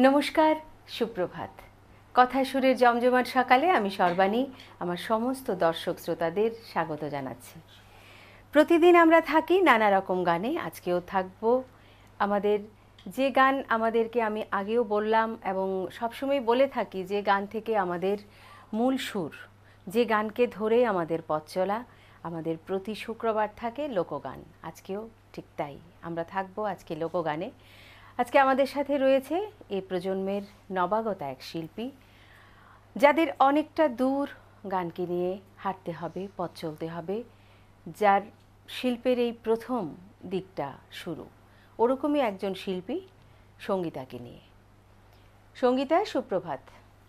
নমস্কার, সুপ্রভাত। কথা সুরের জমজমাট সকালে আমি সর্বাণী আমার সমস্ত দর্শক শ্রোতাদের স্বাগত জানাচ্ছি। প্রতিদিন আমরা থাকি নানা রকম গানে, আজকেও থাকব আমাদের যে গান আমাদেরকে আমি আগেও বললাম এবং সবসময় বলে থাকি যে গান থেকে আমাদের মূল সুর, যে গানকে ধরে আমাদের পথ চলা, আমাদের প্রতি শুক্রবার থাকে লোকগান। আজকেও ঠিক তাই, আমরা থাকবো আজকে লোকগানে। আজকে আমাদের সাথে রয়েছে এই প্রজন্মের নবাগত এক শিল্পী, যাদের অনেকটা দূর গানকে নিয়ে হাঁটতে হবে, পথ চলতে হবে, যার শিল্পের এই প্রথম দিকটা শুরু। ওরকমই একজন শিল্পী সঙ্গীতাকে নিয়ে। সঙ্গীতা, সুপ্রভাত।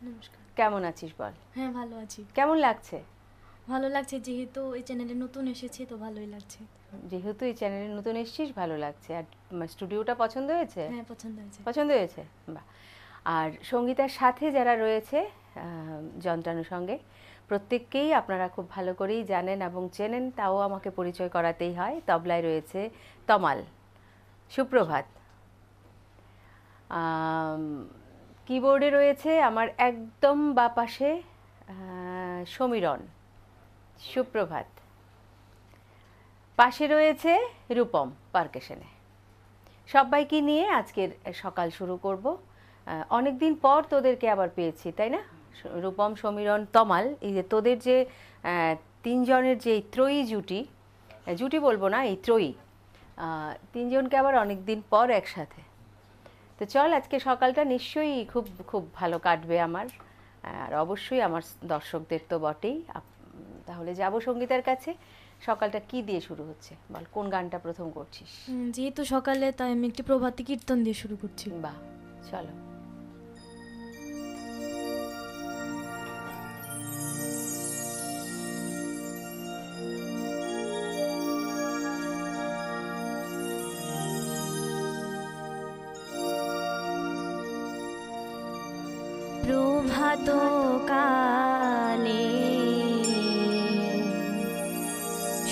নমস্কার। কেমন আছিস বল? হ্যাঁ, ভালো আছি। কেমন লাগছে? ভালো লাগছে, যেহেতু এই চ্যানেলে নতুন এসেছি তো ভালোই লাগছে। যেহেতু এই চ্যানেলে নতুন এসেছিস, ভালো লাগছে। আর স্টুডিওটা পছন্দ হয়েছে? হ্যাঁ, পছন্দ হয়েছে। পছন্দ হয়েছে, বাহ। আর সঙ্গীতার সাথে যারা রয়েছে যন্ত্রানুষঙ্গে, প্রত্যেককেই আপনারা খুব ভালো করেই জানেন এবং চেনেন, তাও আমাকে পরিচয় করাতেই হয়। তবলায় রয়েছে তমাল। সুপ্রভাত। কিবোর্ডে রয়েছে আমার একদম বাঁ পাশে সমীরণ। সুপ্রভাত। পাশে রয়েছে রূপম পারকেশনে। সবাইকে নিয়ে আজকের সকাল শুরু করব। অনেকদিন পর তোদেরকে আবার পেয়েছি, তাই না? রূপম, সমীরণ, তমাল, এই যে তোদের যে তিনজনের যে ত্রয়ী জুটি বলবো না, এই ত্রয়ী তিনজনকে আবার অনেকদিন পর একসাথে। তো চল, আজকে সকালটা নিশ্চয়ই খুব খুব ভালো কাটবে আমার, আর অবশ্যই আমার দর্শকদের তো বটেই। তাহলে যাব সঙ্গীতার কাছে। সকালটা কি দিয়ে শুরু হচ্ছে বল, কোন গানটা প্রথম করছিস? যেহেতু সকালে, তাই আমি একটি প্রভাতী কীর্তন দিয়ে শুরু করছি। বাহ, চলো। প্রভাত কালে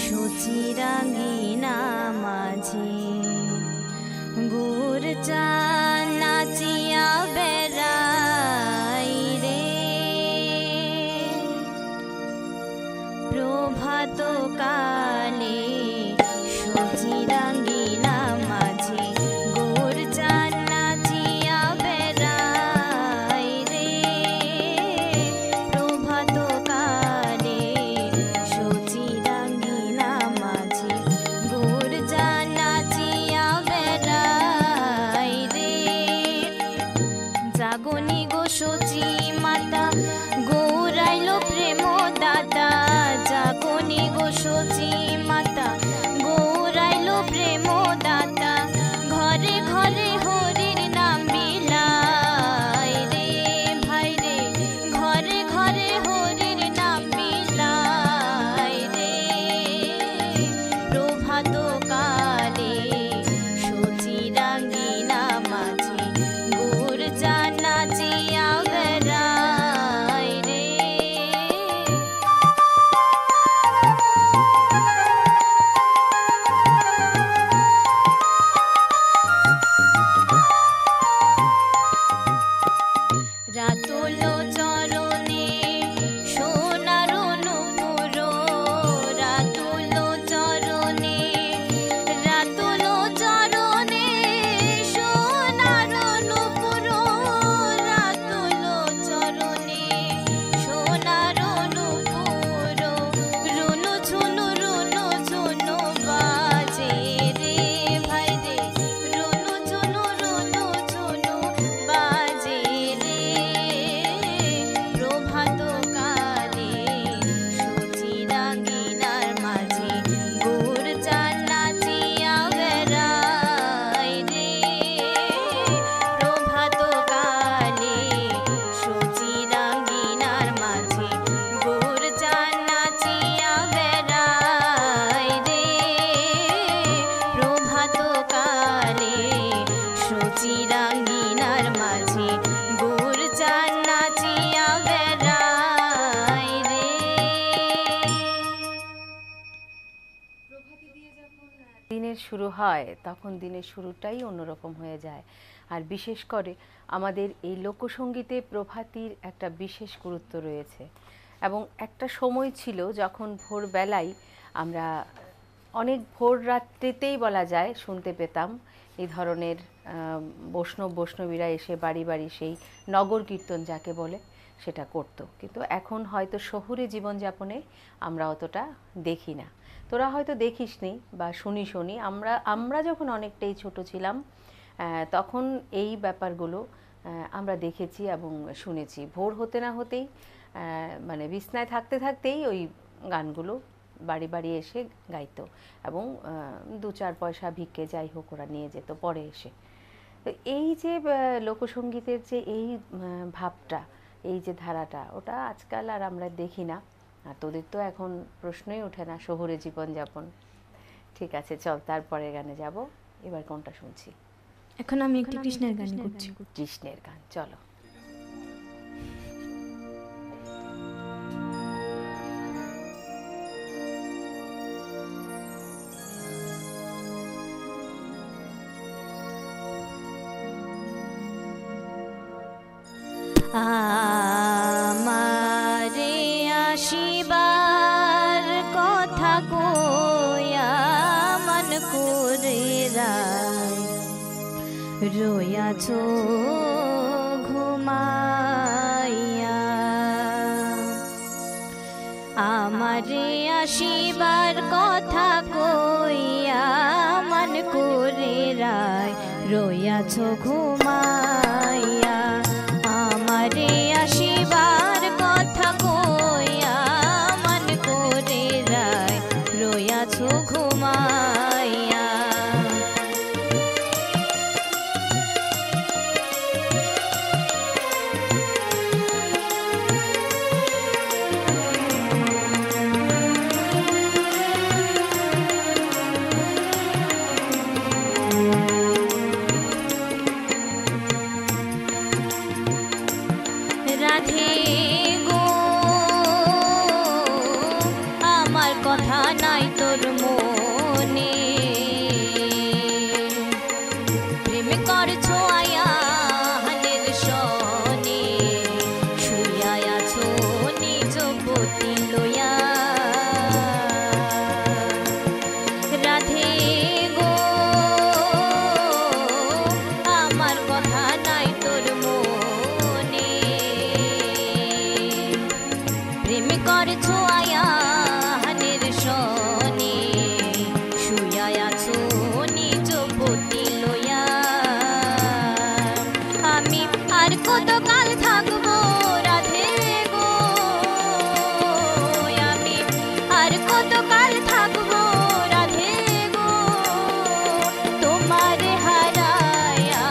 সচিরাঙ্গিনা মাঝে গুর চা নাচিয়া বেড়াই রে। প্রভাত কালে সচিরাঙ্গিনা মাঝে গুর চা নাচিয়া বেড়াই রে। প্রভাত কালে সচিরাঙ্গিনা মাঝে গুর চা নাচিয়া বেড়াই রে। জাগনি গো সচি মাতা গৌরাইল প্রেম দাতা। জাগনি গো সচি মাতা গৌরাইল প্রেম দাতা। ঘরে ঘরে হরির নাম বিলাই রে ভাই রে। ঘরে ঘরে হরির নাম বিলাই রে। প্রভাত কালে সচিরাঙ্গিনা মাঝে গুর চা নাচিয়া বেড়াই রে। দিনের শুরু হয় তখন দিনের শুরুটাই অন্যরকম হয়ে যায়। আর বিশেষ করে আমাদের এই লোকসঙ্গীতে প্রভাতির একটা বিশেষ গুরুত্ব রয়েছে। এবং একটা সময় ছিল যখন ভোরবেলায় আমরা অনেক ভোর রাত্রিতেই বলা যায় শুনতে পেতাম এই ধরনের বৈষ্ণবীরা এসে বাড়ি বাড়ি সেই নগর কীর্তন যাকে বলে সেটা করতো। কিন্তু এখন হয়তো শহুরে জীবনযাপনে আমরা অতটা দেখি না। তোরা হয়তো দেখিসনি বা শুনি আমরা যখন অনেকটাই ছোট ছিলাম তখন এই ব্যাপারগুলো আমরা দেখেছি এবং শুনেছি। ভোর হতে না হতেই মানে বিছনায় থাকতে থাকতেই ওই গানগুলো বাড়ি বাড়ি এসে গাইতো এবং 2-4 পয়সা ভিক্ষে যাই হোক ওরা নিয়ে যেত পরে এসে। তো এই যে লোকসঙ্গীতের যে এই ভাবটা, এই যে ধারাটা, ওটা আজকাল আর আমরা দেখি না। আর তোদের তো এখন প্রশ্নই ওঠে না শহুরে জীবনযাপন। ঠিক আছে, চল তারপরে গানে যাব। এবার কোনটা শুনছি? এখন আমি একটু কৃষ্ণের গান করছি। কৃষ্ণের গান, চলো। আমারে আসিবার কথা কইয়া মন করে রয়াছ ঘুমাইয়া। আমারে আসিবার কথা কইয়া মন করে রয়াছ ঘুমাইয়া। আমারে আসিবার কথা কইয়া মন করে রয়াছ ঘুমাইয়া। রাধে গো আমার কথা নাই তোর মনে, প্রেম করছো আয়া হানের সনে, শুইয়া আছো নিজ পতি লইয়া। রাধে গো আমার কথা নাই তোর মনে, প্রেম করছো আয়া হানের সনে, শুইয়া আছো নিজ পতি লইয়া। আমি আর কত কাল থাকবো রাধে গো, আমি আর কত কাল থাকবো রাধে গো, তোমার হারায়া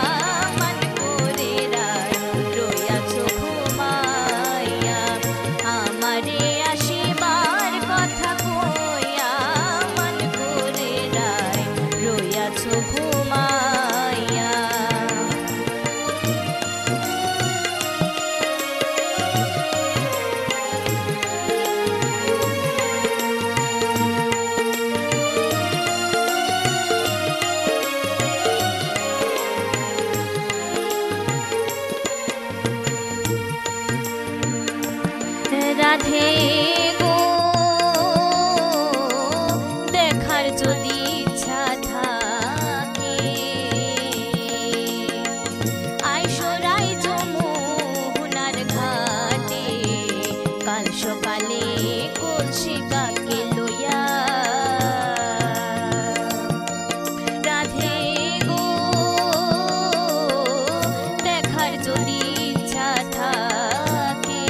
মন করে রয়াছো ঘুমাইয়া। আমারে আসিবার কথা কইয়া মন করে রয়াছো ঘুমাইয়া। রাধে গো দেখার যদি ইচ্ছা থাকে, আইসরাই যমুনার ঘাটে, কাল সকালে কলসি কাকে লইয়া। রাধে গো দেখার যদি ইচ্ছা থাকে,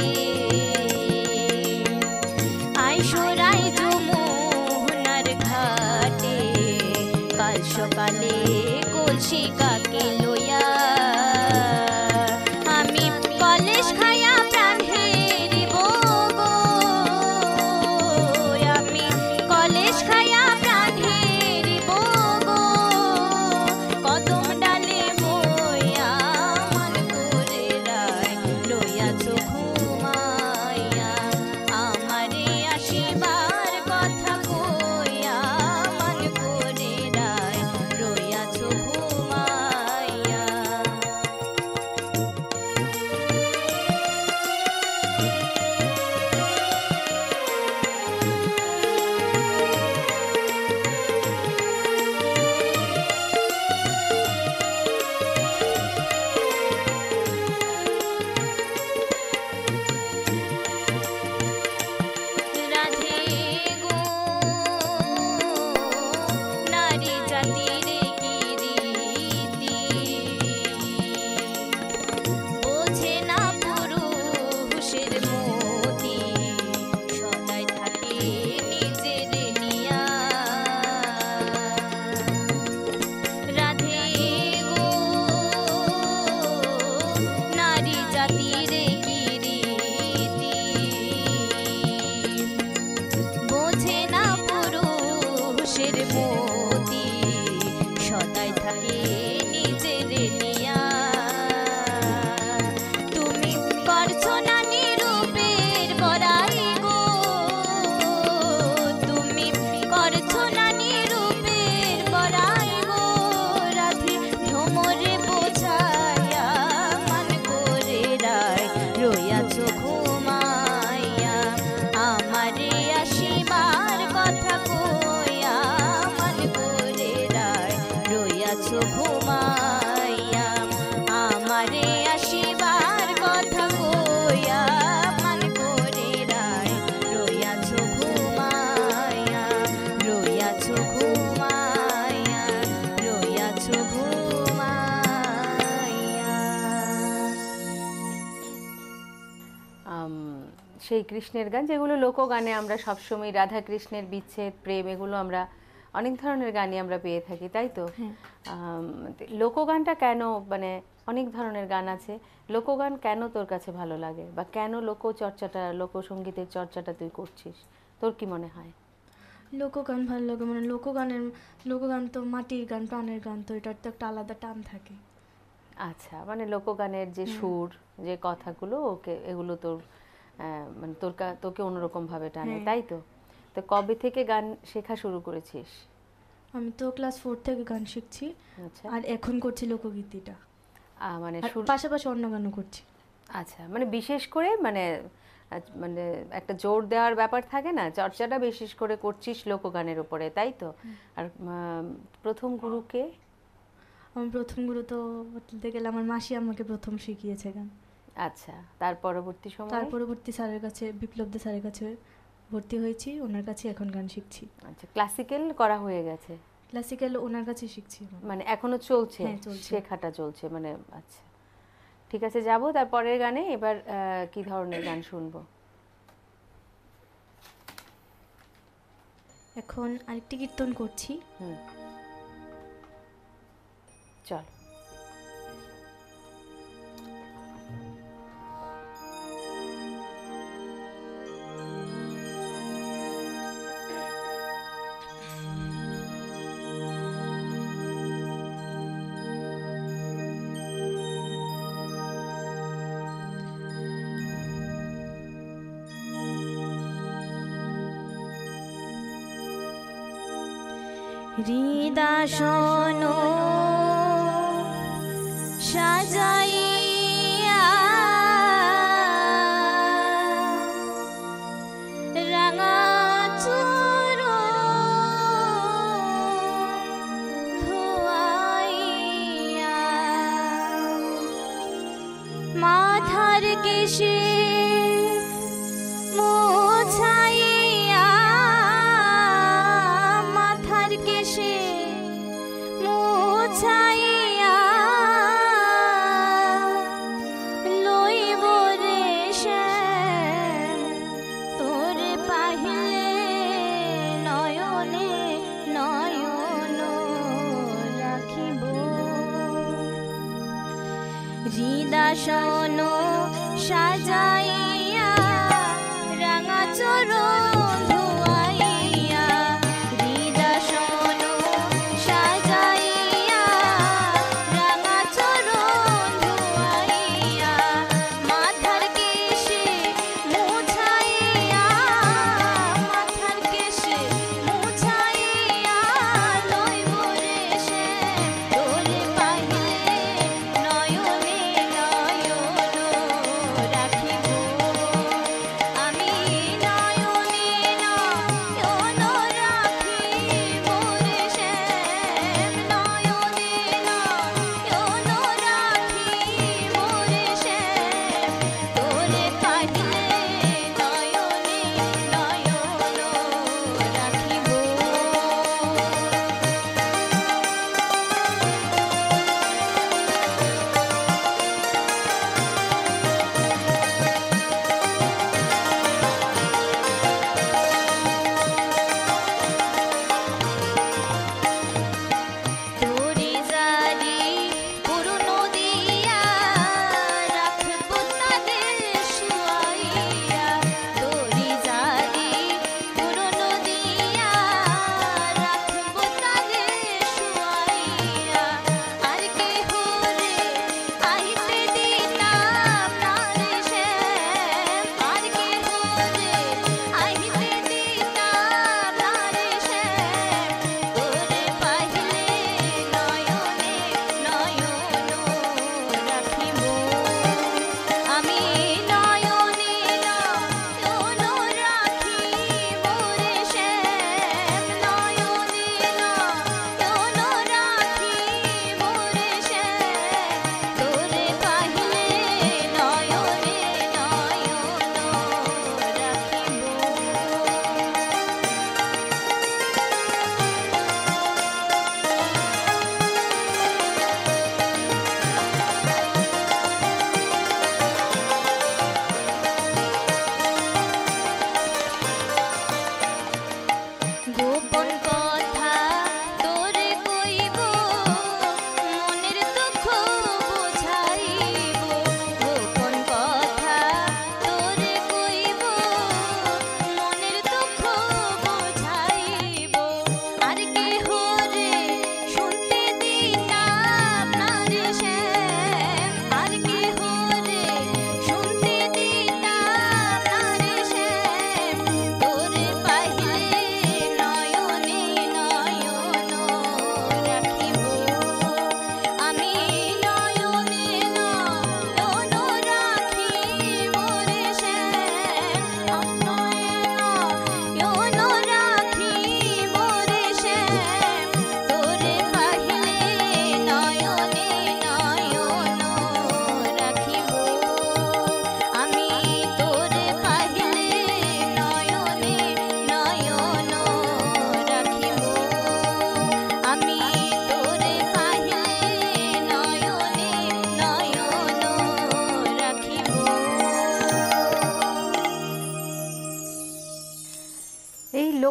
সেই কৃষ্ণের গান যেগুলো লোকগানে আমরা সবসময় রাধা কৃষ্ণের বিচ্ছেদ প্রেম এগুলো আমরা অনেক ধরনের গানই আমরা পেয়ে থাকি, তাই তো? হ্যাঁ। লোকগানটা কেন, মানে অনেক ধরনের গান আছে, লোকগান কেন তোর কাছে ভালো লাগে, বা কেন লোকচর্চাটা, লোকসঙ্গীতের চর্চাটা তুই করছিস, তোর কি মনে হয়? লোকগান ভালো লাগে, মানে লোকগান তো মাটির গান, প্রাণের গান, তো এটার তো একটা আলাদা টান থাকে। আচ্ছা, মানে লোকগানের যে সুর, যে কথাগুলো, ওকে এগুলো তোর মানে তোকে অন্যরকম ভাবে টানে, তাই তো? তো কবে থেকে গান শেখা শুরু করেছিস? আমি তো ক্লাস 4 থেকে গান শিখছি। আচ্ছা, আর এখন করছি লোকগীতিটা, মানে আর পাশাপাশি অন্য গানও করছি। আচ্ছা, মানে বিশেষ করে মানে মানে একটা জোর দেওয়ার ব্যাপার থাকে না, চর্চাটা বিশেষ করে করছিস লোকগানের উপরে, তাই তো? আর প্রথম গুরুকে? আমার প্রথম গুরু তো বলতে গেলে আমার মাসি আমাকে প্রথম শিখিয়েছে গান। আচ্ছা, তার পরবর্তী সময়? তার পরবর্তী স্যারের কাছে, বিপ্লব দে স্যারের কাছে ভর্তি হয়েছি, ওনার কাছে এখন গান শিখছি। আচ্ছা, ক্লাসিক্যাল করা হয়ে গেছে? ক্লাসিক্যাল ওনার কাছে শিখছি এখন। মানে এখনো চলছে? হ্যাঁ, চলছে। শেখাটা চলছে মানে, আচ্ছা ঠিক আছে, যাবো তার পরের গানে। এবার কি ধরনের গান শুনবো? এখন আরেকটি কীর্তন করছি। চল। হৃদাসন সাজাইয়া রাঙা চূড় ধোয়াইয়া মাথার কেশে মোছাইয়া, মাথার কেশে মোছাইয়া লইব রে শ্যাম তোর পাহিলে নয়নে নয়ন রাখিব। হৃদাসন সাজাইয়া রাঙা চরণ ধোয়াইয়া, হৃদাসন সাজাইয়া রাঙা চরণ ধোয়াইয়া মাথার কেশে মোছাইয়া, মাথার কেশে মোছাইয়া লইব রে শ্যাম তোর পাহিলে নয়নে নয়ন রাখিব। আমি নয়নে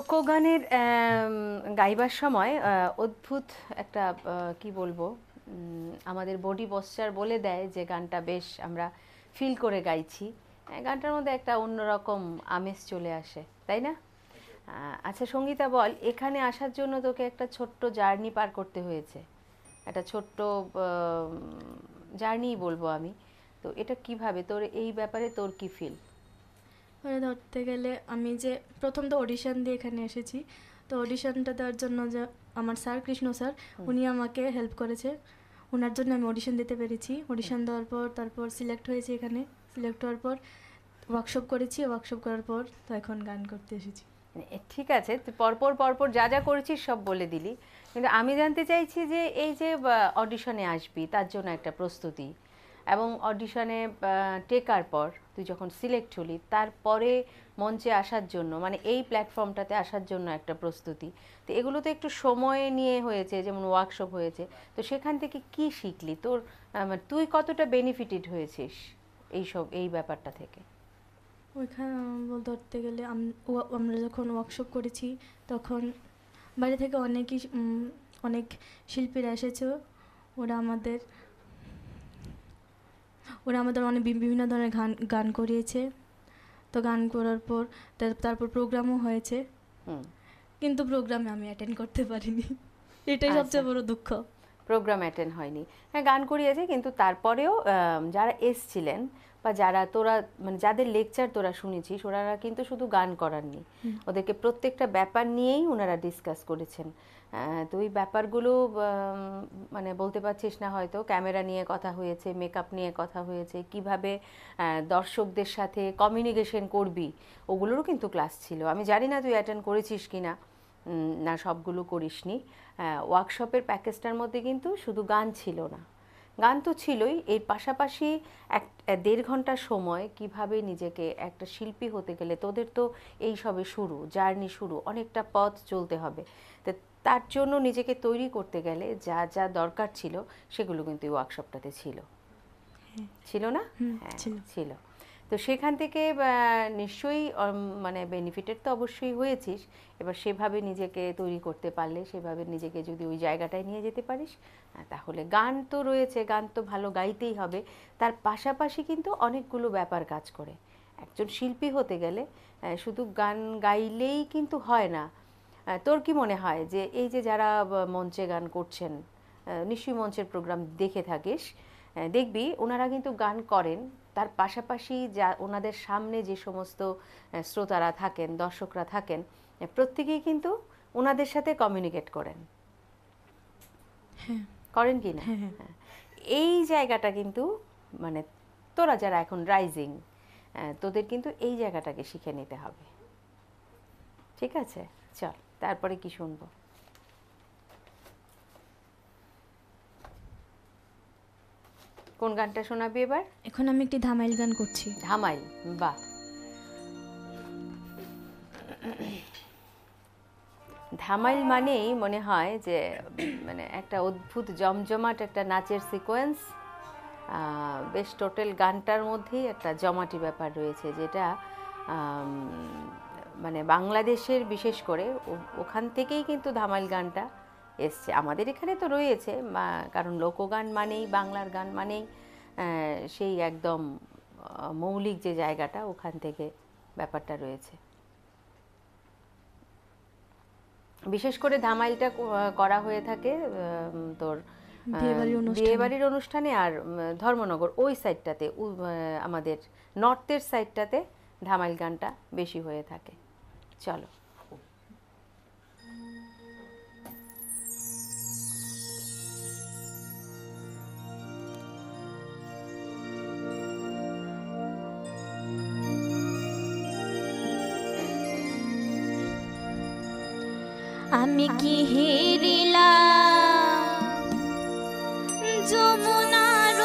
লোকগানের গাইবার সময় অদ্ভুত একটা কি বলবো, আমাদের বডি পশ্চার বলে দেয় যে গানটা বেশ আমরা ফিল করে গাইছি। গানটার মধ্যে একটা অন্যরকম আমেজ চলে আসে, তাই না? আচ্ছা সঙ্গীতা বল, এখানে আসার জন্য তোকে একটা ছোট্ট জার্নি পার করতে হয়েছে, একটা ছোট্ট জার্নি বলবো আমি। তো এটা কিভাবে, তোর এই ব্যাপারে তোর কি ফিল? মানে ধরতে গেলে আমি যে প্রথম তো অডিশন দিয়ে এখানে এসেছি, তো অডিশনটা দেওয়ার জন্য যে আমার স্যার কৃষ্ণ স্যার, উনি আমাকে হেল্প করেছে, ওনার জন্য আমি অডিশন দিতে পেরেছি। অডিশন দেওয়ার পর তারপর সিলেক্ট হয়েছি, এখানে সিলেক্ট হওয়ার পর ওয়ার্কশপ করেছি, ওয়ার্কশপ করার পর তো এখন গান করতে এসেছি। ঠিক আছে, তুই পরপর পরপর যা যা করেছিস সব বলে দিলি, কিন্তু আমি জানতে চাইছি যে এই যে অডিশনে আসবি তার জন্য একটা প্রস্তুতি, এবং অডিশনে টেকার পর তুই যখন সিলেক্ট হলি তারপরে মঞ্চে আসার জন্য, মানে এই প্ল্যাটফর্মটাতে আসার জন্য একটা প্রস্তুতি, তো এগুলো তো একটু সময় নিয়ে হয়েছে, যেমন ওয়ার্কশপ হয়েছে। তো সেখান থেকে কি শিখলি, তোর তুই কতটা বেনিফিটেড হয়েছিস এই ব্যাপারটা থেকে? ওইখানে ধরতে গেলে আমরা যখন ওয়ার্কশপ করেছি তখন বাইরে থেকে অনেক শিল্পীরা এসেছে, ওরা আমাদের অনেক বিভিন্ন ধরনের গান করিয়েছে। তো গান করার পর তারপর প্রোগ্রামও হয়েছে, কিন্তু প্রোগ্রামে আমি অ্যাটেন্ড করতে পারিনি, এটাই সবচেয়ে বড় দুঃখ। প্রোগ্রাম অ্যাটেন্ড হয়নি, হ্যাঁ গান করিয়েছে, কিন্তু তারপরেও যারা এসছিলেন বা যারা তোরা মানে যাদের লেকচার তোরা শুনেছিস, ওনারা কিন্তু শুধু গান করাননি, ওদেরকে প্রত্যেকটা ব্যাপার নিয়েই ওনারা ডিসকাস করেছেন। তো ওই ব্যাপারগুলো মানে বলতে পারছিস না হয়তো, ক্যামেরা নিয়ে কথা হয়েছে, মেকআপ নিয়ে কথা হয়েছে, কিভাবে দর্শকদের সাথে কমিউনিকেশন করবি, ওগুলোরও কিন্তু ক্লাস ছিল। আমি জানি না তুই অ্যাটেন্ড করেছিস কি না, না সবগুলো করিসনি। ওয়ার্কশপের প্যাকেজটার মধ্যে কিন্তু শুধু গান ছিল না, গান তো ছিলই, এর পাশাপাশি 1.5 ঘন্টা সময় কিভাবে নিজেকে একটা শিল্পী হতে গেলে, তোদের তো এই সবে শুরু, জার্নি শুরু, অনেকটা পথ চলতে হবে, তো তার জন্য নিজেকে তৈরি করতে গেলে যা যা দরকার ছিল সেগুলো কিন্তু এই ওয়ার্কশপটাতে ছিল, ছিল না? হ্যাঁ ছিল। তো সেখান থেকে নিশ্চয়ই মানে বেনিফিটেড তো অবশ্যই হয়েছিস। এবার সেভাবে নিজেকে তৈরি করতে পারলে, সেভাবে নিজেকে যদি ওই জায়গাটায় নিয়ে যেতে পারিস, তাহলে গান তো রয়েছে, গান তো ভালো গাইতেই হবে, তার পাশাপাশি কিন্তু অনেকগুলো ব্যাপার কাজ করে। একজন শিল্পী হতে গেলে শুধু গান গাইলেই কিন্তু হয় না। তোর কি মনে হয় যে এই যে যারা মঞ্চে গান করছেন, নিশ্চয়ই মঞ্চের প্রোগ্রাম দেখে থাকিস, দেখবি ওনারা কিন্তু গান করেন, তার পাশাপাশি যা ওনাদের সামনে যে সমস্ত শ্রোতারা থাকেন, দর্শকরা থাকেন, প্রত্যেকেই কিন্তু ওনাদের সাথে কমিউনিকেট করেন, করেন কি না? এই জায়গাটা কিন্তু মানে তোরা যারা এখন রাইজিং, তোদের কিন্তু এই জায়গাটাকে শিখে নিতে হবে, ঠিক আছে? চল তারপরে কি শুনবো? কোন গানটা শোনাবি এবার? এখন আমি একটি ধামাইল গান করছি। ধামাইল, বাহ। ধামাইল মানেই মনে হয় যে মানে একটা অদ্ভুত জমজমাট একটা নাচের সিকোয়েন্স, বেশ টোটাল গানটার মধ্যেই একটা জমাটি ব্যাপার রয়েছে, যেটা মানে বাংলাদেশের বিশেষ করে ওখান থেকেই কিন্তু ধামাইল গানটা এসছে। আমাদের এখানে তো রয়েছে, কারণ লোকগান মানেই, বাংলার গান মানেই সেই একদম মৌলিক যে জায়গাটা, ওখান থেকে ব্যাপারটা রয়েছে। বিশেষ করে ধামাইলটা করা হয়ে থাকে তোর বিয়েবাড়ির অনুষ্ঠানে, আর ধর্মনগর ওই সাইডটাতে, আমাদের নর্থের সাইডটাতে ধামাইল গানটা বেশি হয়ে থাকে। চলো। আমি কি হেরিলাম যমুনার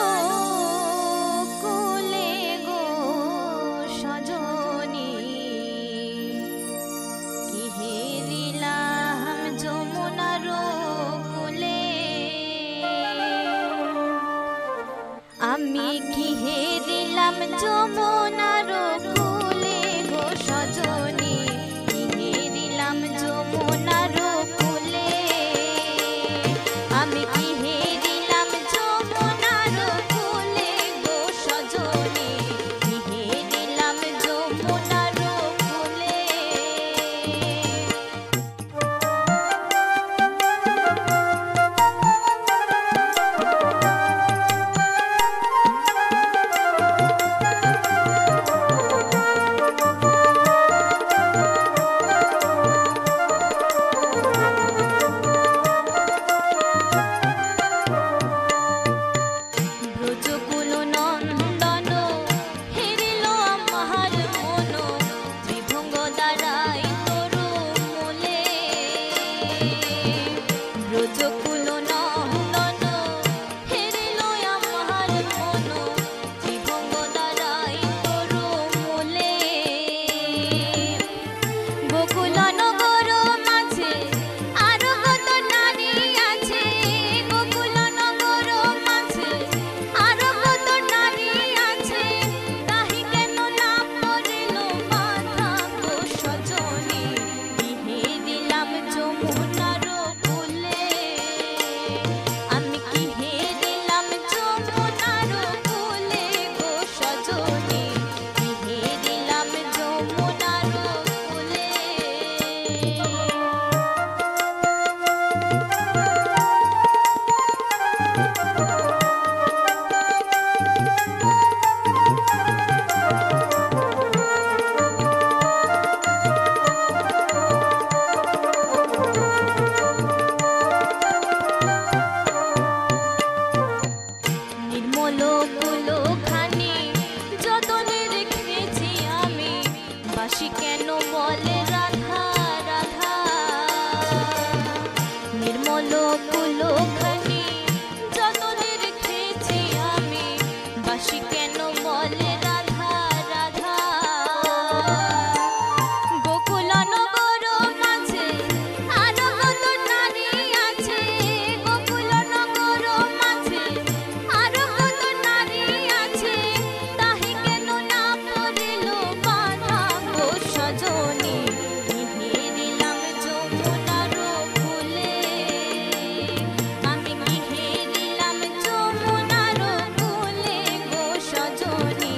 কোলে গো সজনী, কি হেরিলাম যমুনার কোলে, আমি কি হেরিলাম যমুনার কোলে গো সজনী, কি হেরিলাম দাসী কেন বলে রাধা রাধা গোকুল নগর মাঝে আরো কত নারী আছে গোকুল নগর মাঝে আরো কত নারী আছে তাহে কেন না পড়িল বাধা গো সজনী হেরিলাম যমুনার কূলে আমি কি হেরিলাম যমুনার কূলে গো সজনী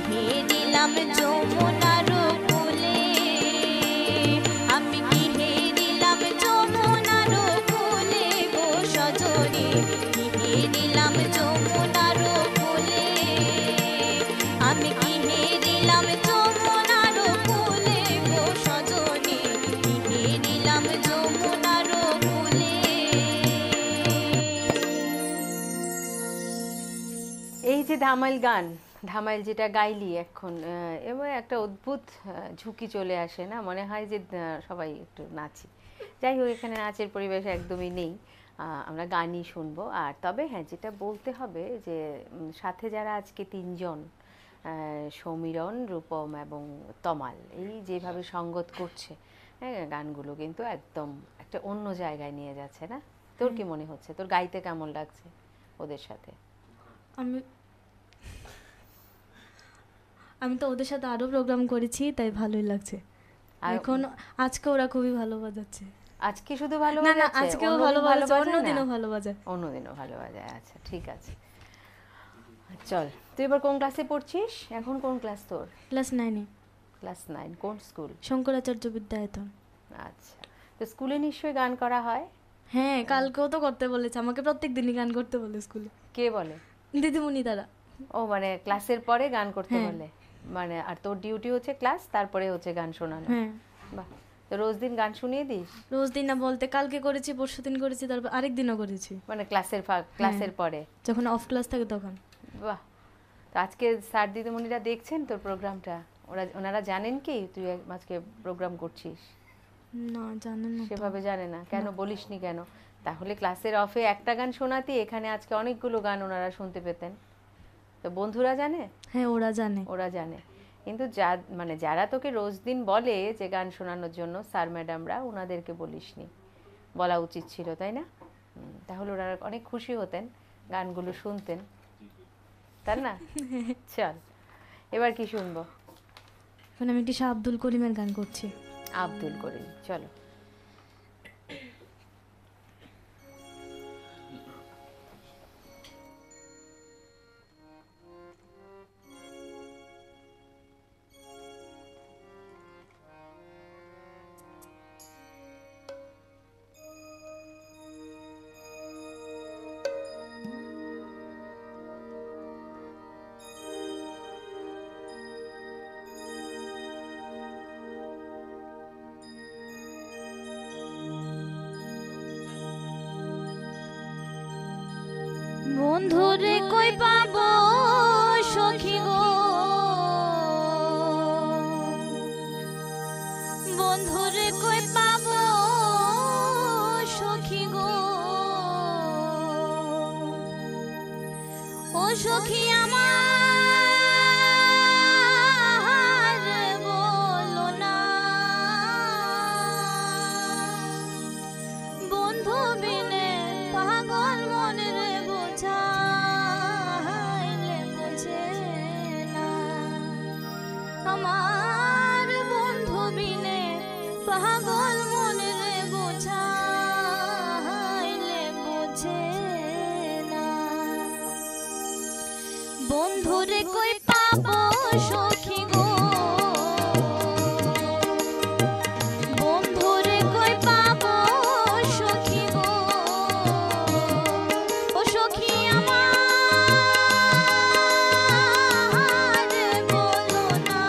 হেরিলাম যমুনার কূলে আমি কি হেরিলাম যমুনার কূলে গো সজনী হেরিলাম যমুনার কূলে আমি কি হেরিলাম যমুনার কূলে গো সজনী হেরিলাম যমুনার কূলে। এই যে ধামাইল গান, ধামাইল যেটা গাইলি এখন, এবার একটা অদ্ভুত ঝুঁকি চলে আসে না, মনে হয় যে সবাই একটু নাচি। যাই হোক, এখানে নাচের পরিবেশ একদমই নেই, আমরা গানই শুনবো। আর তবে হ্যাঁ, যেটা বলতে হবে যে সাথে যারা আজকে তিনজন, সমীরণ, রূপম এবং তমাল, এই যেভাবে সঙ্গত করছে, হ্যাঁ, গানগুলো কিন্তু একদম একটা অন্য জায়গায় নিয়ে যাচ্ছে না? তোর কি মনে হচ্ছে, তোর গাইতে কেমন লাগছে ওদের সাথে? আমি আমি তো ওদের সাথে আরো প্রোগ্রাম করেছি, তাই ভালোই লাগছে। এখন আজকে ওরা খুবই ভালো বাজাচ্ছে। আজকে শুধু ভালো না না, বাজাচ্ছে? আজকেও অন্যদিন ভালো বাজাচ্ছে, বাজায় না? অন্যদিনও ভালো বাজায়। অন্যদিনও ভালো বাজায়, আচ্ছা ঠিক আছে। চল, তুই এবার কোন ক্লাসে পড়ছিস? এখন কোন ক্লাস তোর? ক্লাস 9-এ। ক্লাস 9। কোন স্কুল? শঙ্করাচার্য বিদ্যায়তন। আচ্ছা, তো স্কুলে নিশ্চয়ই গান করা হয়? হ্যাঁ, কালকেও তো করতে বলেছে আমাকে, প্রত্যেক দিনই গান করতে বলে স্কুলে। কে বলে? দিদিমণি তারা। ও মানে ক্লাসের পরে গান করতে হ্যাঁ। বলে, মানে আর তোর ডিউটি হচ্ছে ক্লাস, তারপরে হচ্ছে গান শোনানো? হ্যাঁ, বাহ, তো রোজ দিন গান শুনিয়ে দিস? রোজ দিন না বলতে, কালকে করেছি, পরশুদিন করেছি, তারপর আরেক দিনও করেছি, মানে ক্লাসের পরে যখন অফ ক্লাস থাকে তখন। বাহ, তো আজকে স্যার দিদিমণিরা দেখছেন তোর প্রোগ্রামটা? ওনারা জানেন কি তুই আজকে প্রোগ্রাম করছিস? না, জানেন না তো। সেভাবে জানে না? কেন বলিসনি কেন? তাহলে ক্লাসের অফে একটা গান শোনাতি, এখানে আজকে অনেকগুলো গান ওনারা শুনতে পেতেন। তো বন্ধুরা জানে? হ্যাঁ, ওরা জানে। ওরা জানে, কিন্তু মানে যারা তোকে রোজ দিন বলে যে গান শোনানোর জন্য, স্যার ম্যাডামরা, ওনাদেরকে বলিসনি, বলা উচিত ছিল, তাই না? তাহলে ওরা অনেক খুশি হতেন, গানগুলো শুনতেন, তাই না? চল, এবার কি শুনবো? এখন আমি একটি শাহ আব্দুল করিমের গান করছি। আব্দুল করিম, চলো। বন্ধুরে কই পাবো সখী গো, বন্ধুরে কই পাবো সখী গো, ও সখী আমার বলো না, বন্ধু বিনে পাগল মনে রে বোঝাইলে বোঝে না, আমার বন্ধু বিনে পাগল মনে রে বোঝাইলে বোঝে না, বন্ধুরে কই পাবো সখী গো, বন্ধুরে কই পাবো সখী গো, ও সখী আমার বলো না,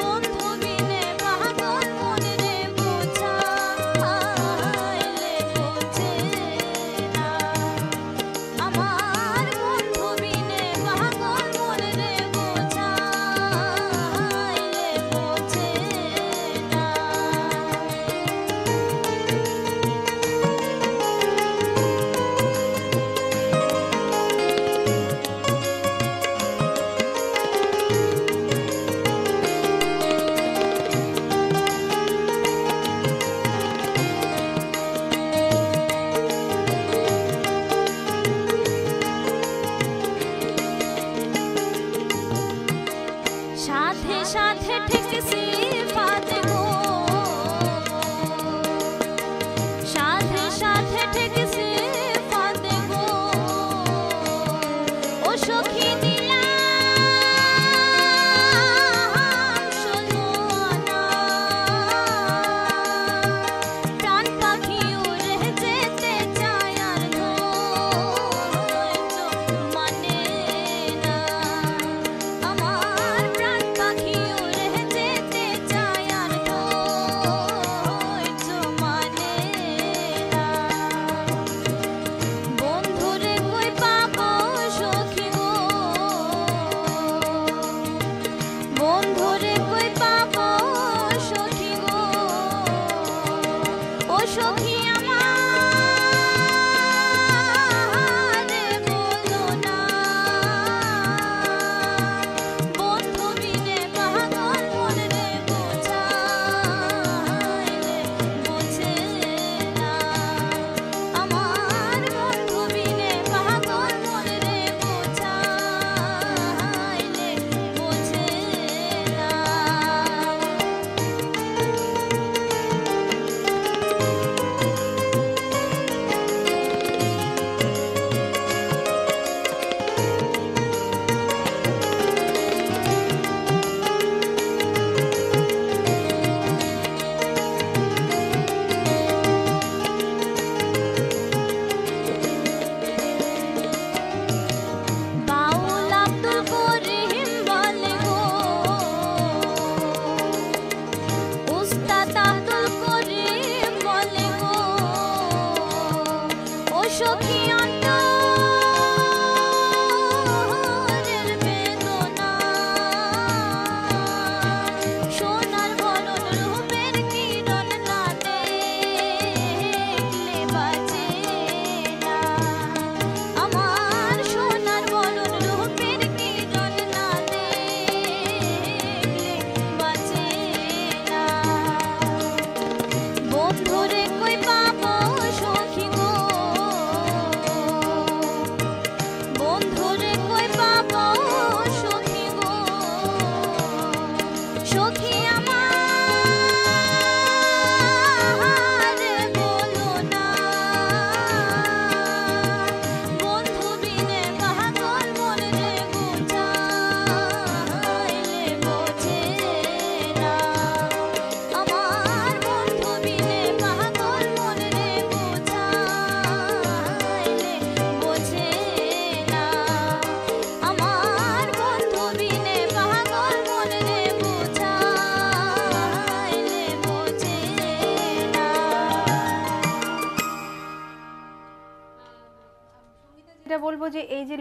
বন্ধু বিনে পাগল মনে রে বোঝাইলে বোঝে না, আমার বন্ধু বিনে পাগল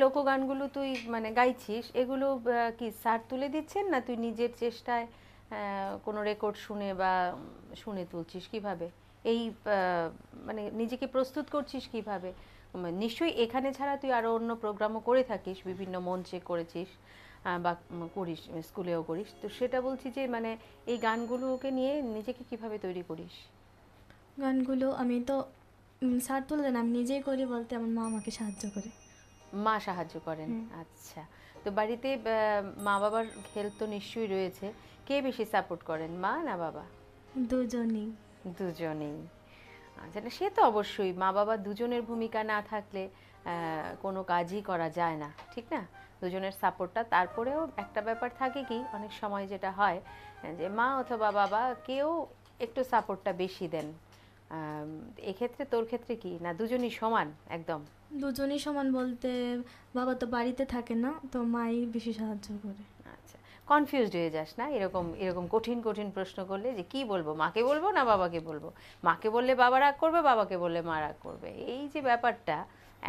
লোকগানগুলো তুই মানে গাইছিস, এগুলো কি স্যার তুলে দিচ্ছেন, না তুই নিজের চেষ্টায় কোনো রেকর্ড শুনে বা শুনে তুলছিস কিভাবে? এই মানে নিজেকে প্রস্তুত করছিস কিভাবে? নিশ্চয়ই এখানে ছাড়া তুই আরও অন্য প্রোগ্রামও করে থাকিস, বিভিন্ন মঞ্চে করেছিস বা করিস, স্কুলেও করিস, তো সেটা বলছি যে মানে এই গানগুলোকে নিয়ে নিজেকে কিভাবে তৈরি করিস? গানগুলো আমি তো স্যার তুলে দেন, আমি নিজেই করি বলতে আমার মা আমাকে সাহায্য করে। মা সাহায্য করেন? আচ্ছা, তো বাড়িতে মা বাবার হেল্প তো নিশ্চয়ই রয়েছে, কে বেশি সাপোর্ট করেন, মা না বাবা? দুজনেই। দুজনেই। আচ্ছা, না সে তো অবশ্যই, মা বাবা দুজনের ভূমিকা না থাকলে কোনো কাজই করা যায় না, ঠিক না? দুজনের সাপোর্টটা, তারপরেও একটা ব্যাপার থাকে কি অনেক সময় যেটা হয় যে মা অথবা বাবা কেউ একটু সাপোর্টটা বেশি দেন। এক্ষেত্রে তোর ক্ষেত্রে কি, না দুজনই সমান একদম? দুজনই সমান বলতে বাবা তো বাড়িতে থাকে না, তো মাই বেশি সাহায্য করে। আচ্ছা, কনফিউজড হয়ে যাস না এরকম এরকম কঠিন কঠিন প্রশ্ন করলে, যে কি বলবো, মাকে বলবো না বাবাকে বলবো, মাকে বললে বাবা রাগ করবে, বাবাকে বললে মা রাগ করবে, এই যে ব্যাপারটা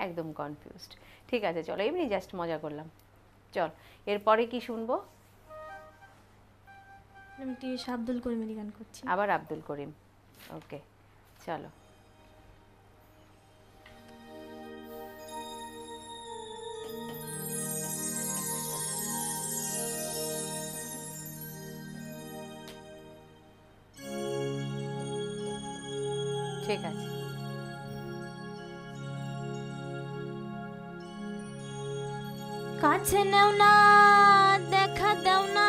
একদম কনফিউজড। ঠিক আছে, চলো এমনি জাস্ট মজা করলাম। চল, এরপরে কি শুনবো? আমি একটি আব্দুল করিমেরই গান করছি। আবার আব্দুল করিম, ওকে চলো। ঠিক আছে। কাছে নেও না, দেখা দাও না,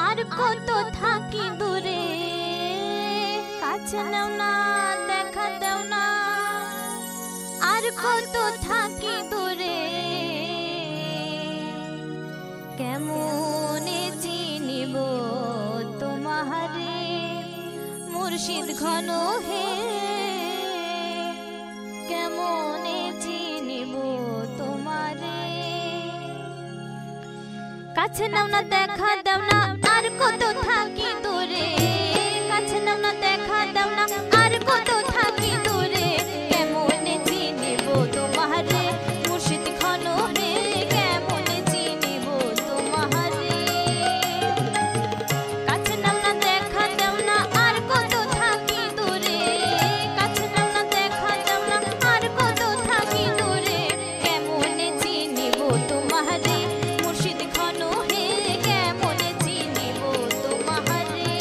আর কত থাকি দূরে। কাছে নেও না, দেখা দাও না, আর কত থাকি দূরে। কেমনে চিনিব তোমারে মুর্শিদ ঘন হে, কেমনে চিনিব তোমারে। কাছে নাও না, দেখা দাও না, আর কত থাকি দূরে। কাছে নাও না, দেখা দাও না, আর কত থাকি দূরে। কেমনে চিনিব তোমারে মুর্শিদ ঘন হে, কেমনে চিনিব তোমারে। কাছে নাও না, দেখা দাও না, আর কত থাকি দূরে। কাছে নাও না, দেখা দাও না, আর কত থাকি দূরে। কেমনে চিনিব তোমারে মুর্শিদ ঘন হে, কেমনে চিনিব তোমারে।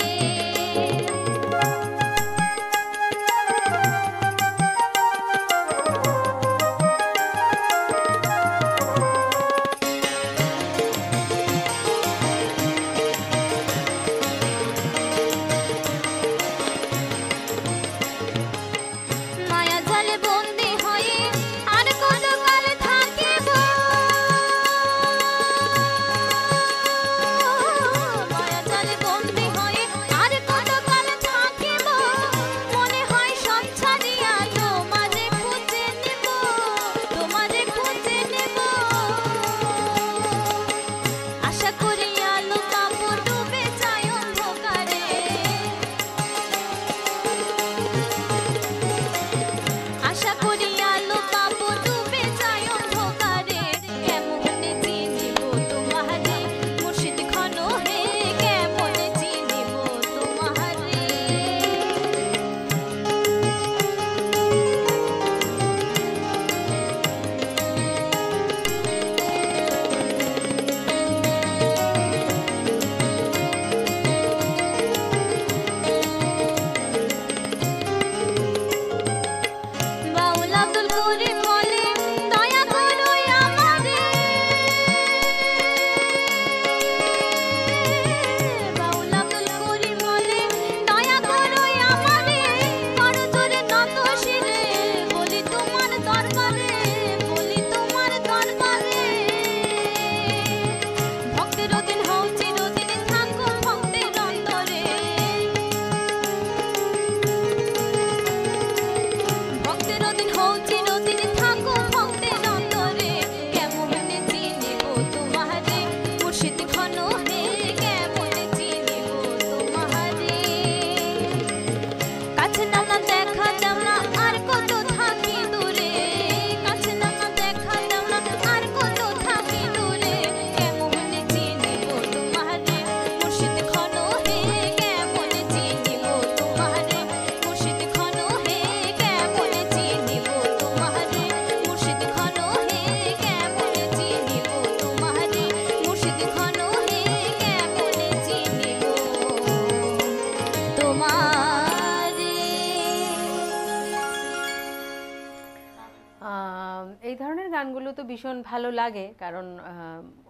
এই ধরনের গানগুলো তো ভীষণ ভালো লাগে, কারণ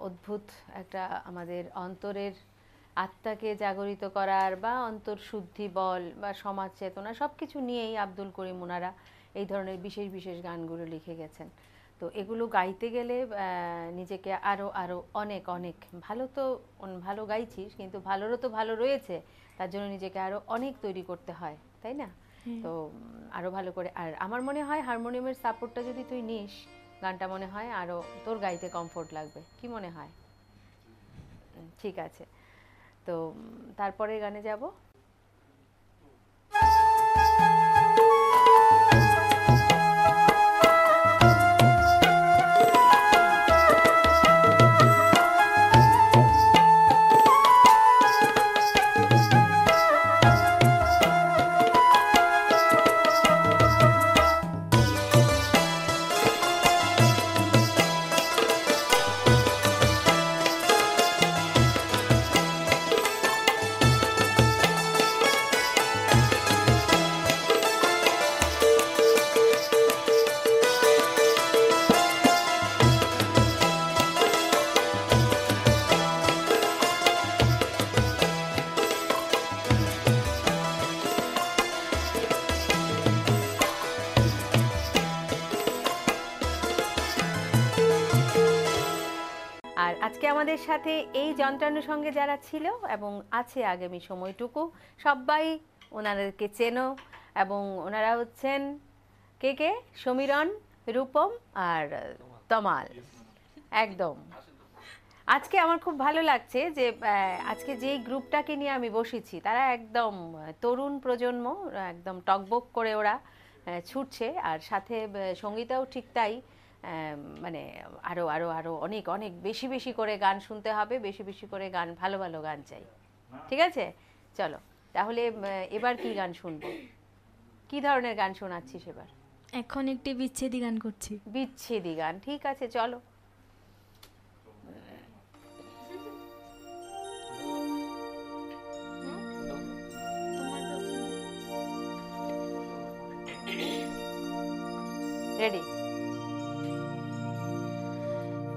অদ্ভুত একটা আমাদের অন্তরের আত্মাকে জাগরিত করার বা অন্তর্শুদ্ধি বল বা সমাজ চেতনা সব কিছু নিয়েই আব্দুল করিম ওনারা এই ধরনের বিশেষ বিশেষ গানগুলো লিখে গেছেন। তো এগুলো গাইতে গেলে নিজেকে আরও আরও অনেক অনেক ভালো গাইছিস, কিন্তু ভালোরও তো ভালো রয়েছে, তার জন্য নিজেকে আরও অনেক তৈরি করতে হয়, তাই না? তো আরও ভালো করে, আর আমার মনে হয় হারমোনিয়ামের সাপোর্টটা যদি তুই নিস, গানটা মনে হয় আরও তোর গাইতে কমফোর্ট লাগবে। কি মনে হয়? ঠিক আছে, তো তারপরে গানে যাব। আর আজকে আমাদের সাথে এই যন্ত্রাণুর সঙ্গে যারা ছিল এবং আছে আগামী সময়টুকু, সবাই ওনাদেরকে চেনো, এবং ওনারা হচ্ছেন কে? সমীরণ, রূপম আর তমাল। একদম। আজকে আমার খুব ভালো লাগছে যে আজকে যেই গ্রুপটাকে নিয়ে আমি বসেছি তারা একদম তরুণ প্রজন্ম, একদম টকবক করে ওরা ছুটছে, আর সাথে সঙ্গীতাও ঠিক তাই। মানে আরও আরও আরও অনেক অনেক বেশি বেশি করে গান শুনতে হবে, বেশি বেশি করে গান, ভালো ভালো গান চাই। ঠিক আছে, চলো তাহলে এবার কি গান শুনবো? কি ধরনের গান শোনাচ্ছিস এবার? এখন একটি বিচ্ছেদি গান করছি। বিচ্ছেদি গান, ঠিক আছে, চলো। রেডি?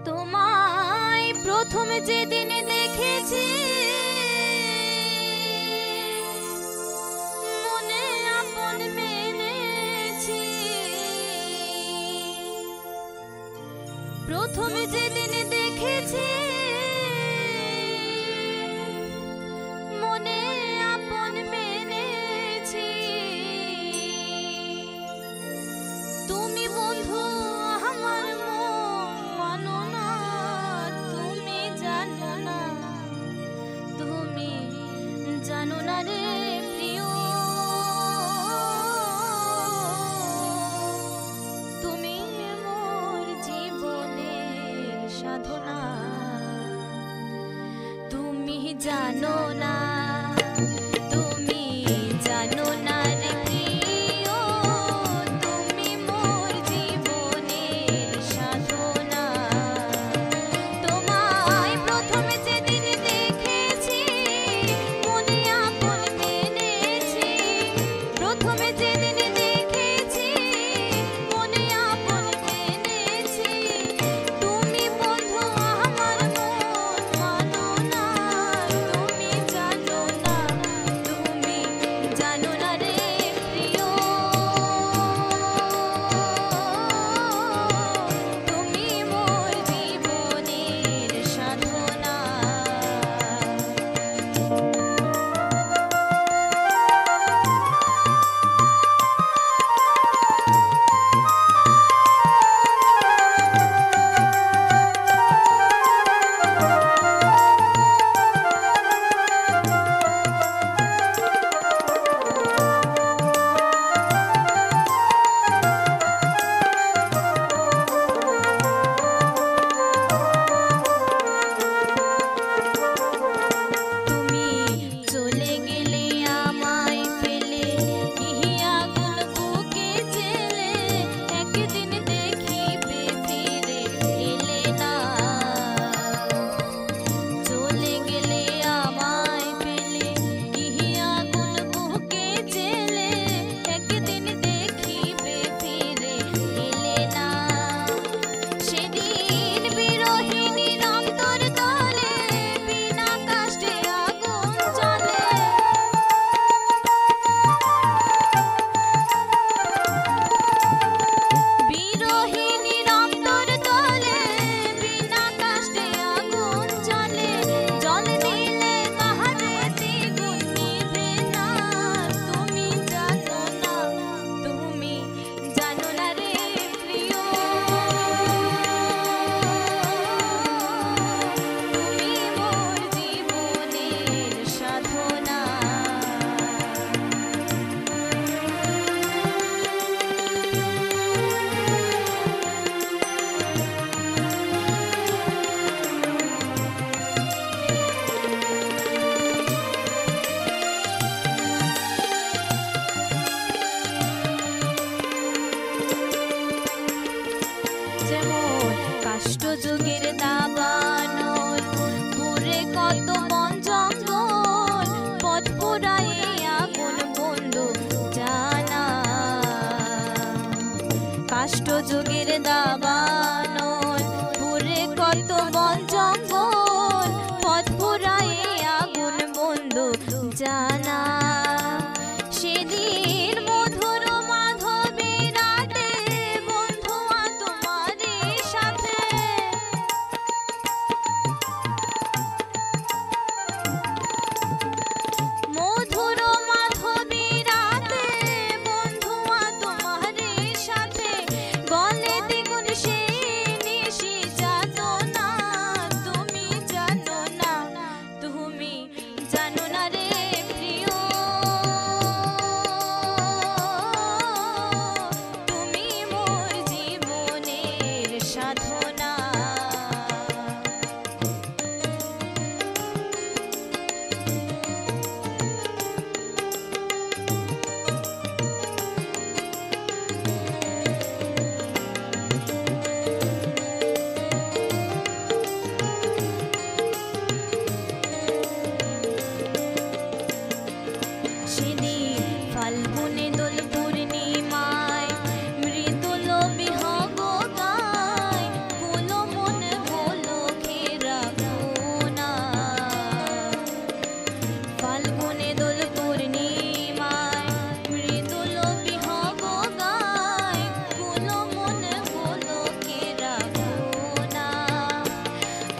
তোমায় প্রথম যেদিন দেখেছি মনে আপন মেনেছি, প্রথম যেদিন দেখেছি মনে আপন মেনেছি, তুমি বন্ধু আমার মানো না, তুমি জানো না, তুমি জানো না রে প্রিয়, তুমি মোর জীবনের সাধনা, তুমি জানো না, তুমি জানো না রে প্রিয়, তুমি মোর জীবনের সাধনা, তোমায় প্রথম যেদিন দেখেছি মনে আপন মেনেছি, প্রথম যেদিন দেখেছি মনে আপন মেনেছি, তুমি বন্ধু আমার মন মানো না, তুমি কাষ্ট যুগের দাবানল পুরে কত বন জঙ্গল পথ পুরায়ে আগুন বন্ধু জানা কাষ্ট যুগের দাবানল পুরে কত বন জঙ্গল পথ পুরায়ে আগুন বন্ধু জানা সেদিন মধুর মাধবী রাতে বন্ধুয়া তোমারই সাথে মধুর মাধবী রাতে বন্ধুয়া তোমারই সাথে গলে দ্বিগুণ সেই নিশি জানো না তুমি জানো না তুমি জানো না রে প্রিয় তুমি মোর জীবনের সাধনা সেদিন ফাল্গুনে দোল পূর্ণিমায় মৃদুল বিহগ গায় কুল মন বলো ঘেরা কোনা ফাল্গুনে দোল পূর্ণিমায় মৃদুল বিহগ গায় কুল মন বলো ঘেরা কোনা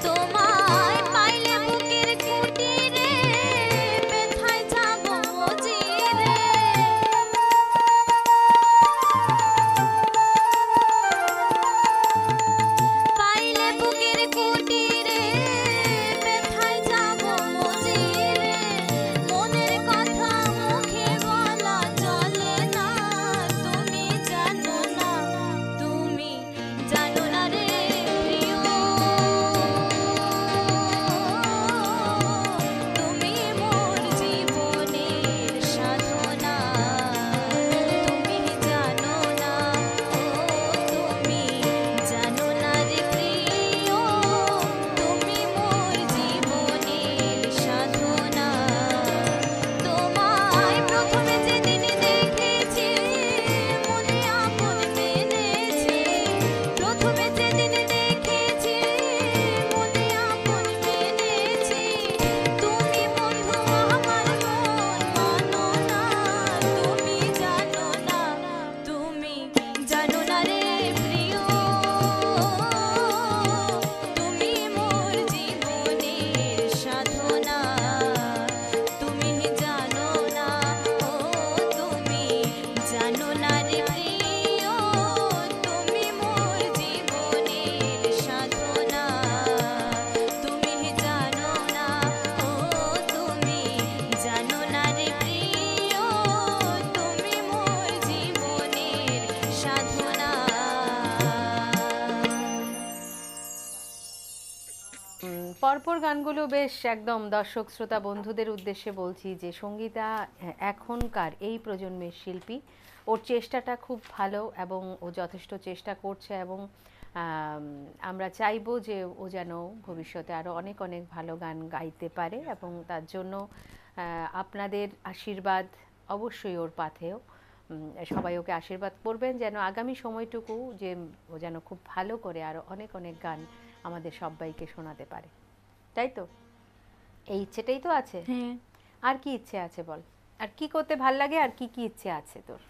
তোমায় পাইলে বুকের কুটিরে ব্যথায় যাব মজিরে পাইলে বুকের কুটিরে ব্যথায় যাব মজিরে মনের কথা মুখে বলা চলে না তুমি জানো না তুমি জানো না রে প্রিয় তুমি মোর জীবনের সাধনা তুমি জানো না তুমি জানো না রে প্রিয় তুমি মোর জীবনের সাধনা তোমায় প্রথমে যেদিন দেখেছি মনে আপন মেনেছি প্রথমে যেদিন দেখেছি মনে আপন মেনেছি তুমি বন্ধু আমার মন মানো না তুমি জানো না তুমি জানো না রে প্রিয় তুমি মোর জীবনের সাধনা তুমি জানো না তুমি জানো না রে প্রিয় তুমি মোর জীবনের সাধনা তুমি জানো না তুমি জানো না রে প্রিয় তুমি মোর জীবনের সাধনা পরপর গানগুলো বেশ একদম দর্শক শ্রোতা বন্ধুদের উদ্দেশ্যে বলছি যে সঙ্গীতা এখনকার এই প্রজন্মের শিল্পী, ওর চেষ্টাটা খুব ভালো এবং ও যথেষ্ট চেষ্টা করছে এবং আমরা চাইবো যে ও যেন ভবিষ্যতে আরও অনেক অনেক ভালো গান গাইতে পারে এবং তার জন্য আপনাদের আশীর্বাদ অবশ্যই ওর পাথেও সবাই ওকে আশীর্বাদ করবেন যেন আগামী সময়টুকু যে ও যেন খুব ভালো করে আরও অনেক অনেক গান আমাদের সবাইকে শোনাতে পারে, তাই তো? এই ইচ্ছেটাই তো আছে। হ্যাঁ। আর কি ইচ্ছে আছে বল, আর কি করতে ভাল লাগে, আর কি কি ইচ্ছে আছে তোর?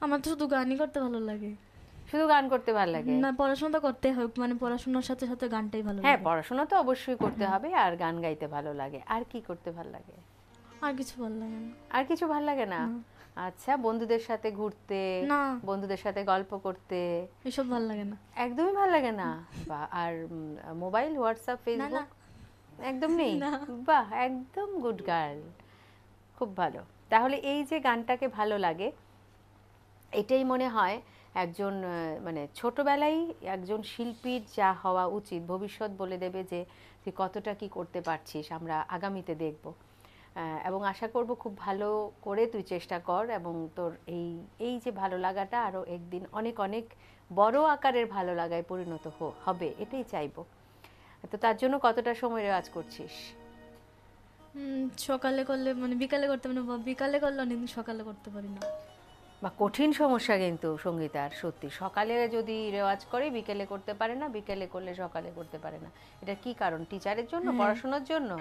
আমার তো শুধু গানই করতে ভালো লাগে। শুধু গান করতে ভালো লাগে? না, পড়াশোনা তো করতে হবে, মানে পড়াশোনার সাথে সাথে গানটাই ভালো লাগে। হ্যাঁ, পড়াশোনা তো অবশ্যই করতে হবে, আর গান গাইতে ভালো লাগে। আর কি করতে ভালো লাগে? আর কিছু ভালো লাগে না। আর কিছু ভালো লাগে না? আচ্ছা, বন্ধুদের সাথে ঘুরতে, না, বন্ধুদের সাথে গল্প করতে, এসব ভালো লাগে না। একদমই ভালো লাগে না? বা আর মোবাইল, হোয়াটসঅ্যাপ, ফেসবুক একদম নেই? বাহ, একদম গুড গার্ল, খুব ভালো। তাহলে এই যে গানটাকে ভালো লাগে, এটাই মনে হয় একজন মানে ছোটবেলায় একজন শিল্পীর যা হওয়া উচিত, ভবিষ্যৎ বলে দেবে যে তুই কতটা কি করতে পারছিস, আমরা আগামীতে দেখব। এবং আশা করব খুব ভালো করে তুই চেষ্টা কর এবং তোর এই এই যে ভালো লাগাটা আরও একদিন অনেক অনেক বড় আকারের ভালো লাগায় পরিণত হবে, এটাই চাইবো। তো তার জন্য কতটা সময় রেওয়াজ করছিস? সকালে করলে মানে বিকালে করতে পারি না, বা বিকালে করলে অনেকদিন সকালে করতে পারি না। বা কঠিন সমস্যা কিন্তু সঙ্গীতার, সত্যি। সকালে যদি রেওয়াজ করে বিকেলে করতে পারে না, বিকেলে করলে সকালে করতে পারে না, এটা কি কারণ? টিচারের জন্য, পড়াশোনার জন্য?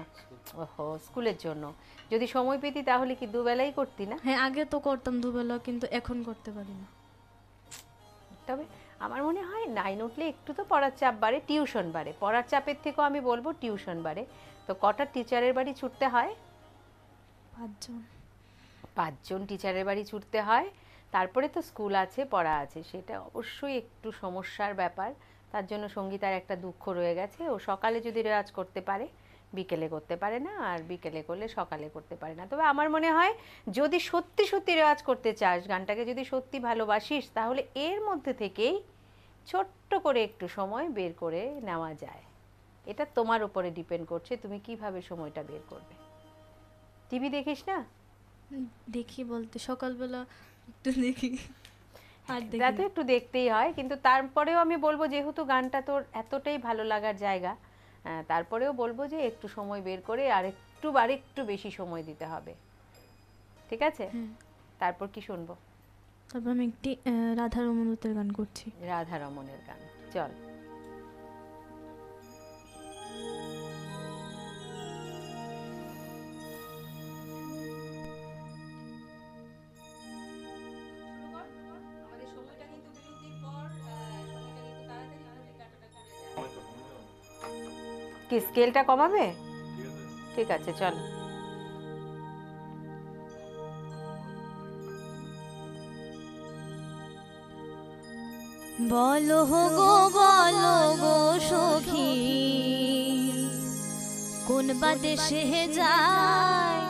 ওহো, স্কুলের জন্য। যদি সময় পেতি তাহলে কি দুবেলাই করতি না? হ্যাঁ, আগে তো করতাম দুবেলা, কিন্তু এখন করতে পারি না। তবে আমার মনে হয় 9 উঠলে একটু তো পড়ার চাপ বাড়ে, টিউশন বাড়ে। পড়ার চাপের থেকেও আমি বলবো টিউশন বাড়ে। তো কটা টিচারের বাড়ি ছুটতে হয়? 5 জন টিচারের বাড়ি ছুটতে হয়। তারপরে তো স্কুল আছে, পড়া আছে, সেটা অবশ্যই একটু সমস্যার ব্যাপার। তার জন্য সঙ্গীতার একটা দুঃখ রয়ে গেছে। ও সকালে যদি রেওয়াজ করতে পারে, বিকেলে করতে পারে না, আর বিকেলে করলে সকালে করতে পারে না। তবে আমার মনে হয় যদি সত্যি সত্যি রেওয়াজ করতে চাস, গানটাকে যদি সত্যি ভালোবাসিস, তাহলে এর মধ্যে থেকেই ছোট্ট করে একটু সময় বের করে নেওয়া যায়। এটা তোমার উপরে ডিপেন্ড করছে, তুমি কিভাবে সময়টা বের করবে। টিভি দেখিস না? দেখি বলতে সকালবেলা একটু দেখি, আর দেখি তা তো একটু দেখতেই হয়, কিন্তু তারপরেও আমি বলবো, যেহেতু গানটা তোর এতটাই ভালো লাগার জায়গা, তারপরেও বলবো যে একটু সময় বের করে আরেকটু বেশি সময় দিতে হবে। ঠিক আছে? তারপর কি শুনবো? তারপর আমি একটি রাধা রমণতের গান করছি। রাধা রমণের গান, চল। কি স্কেলটা কমাবে? ঠিক আছে, চল। বলো গো সখী, কোন বাদেশে যায়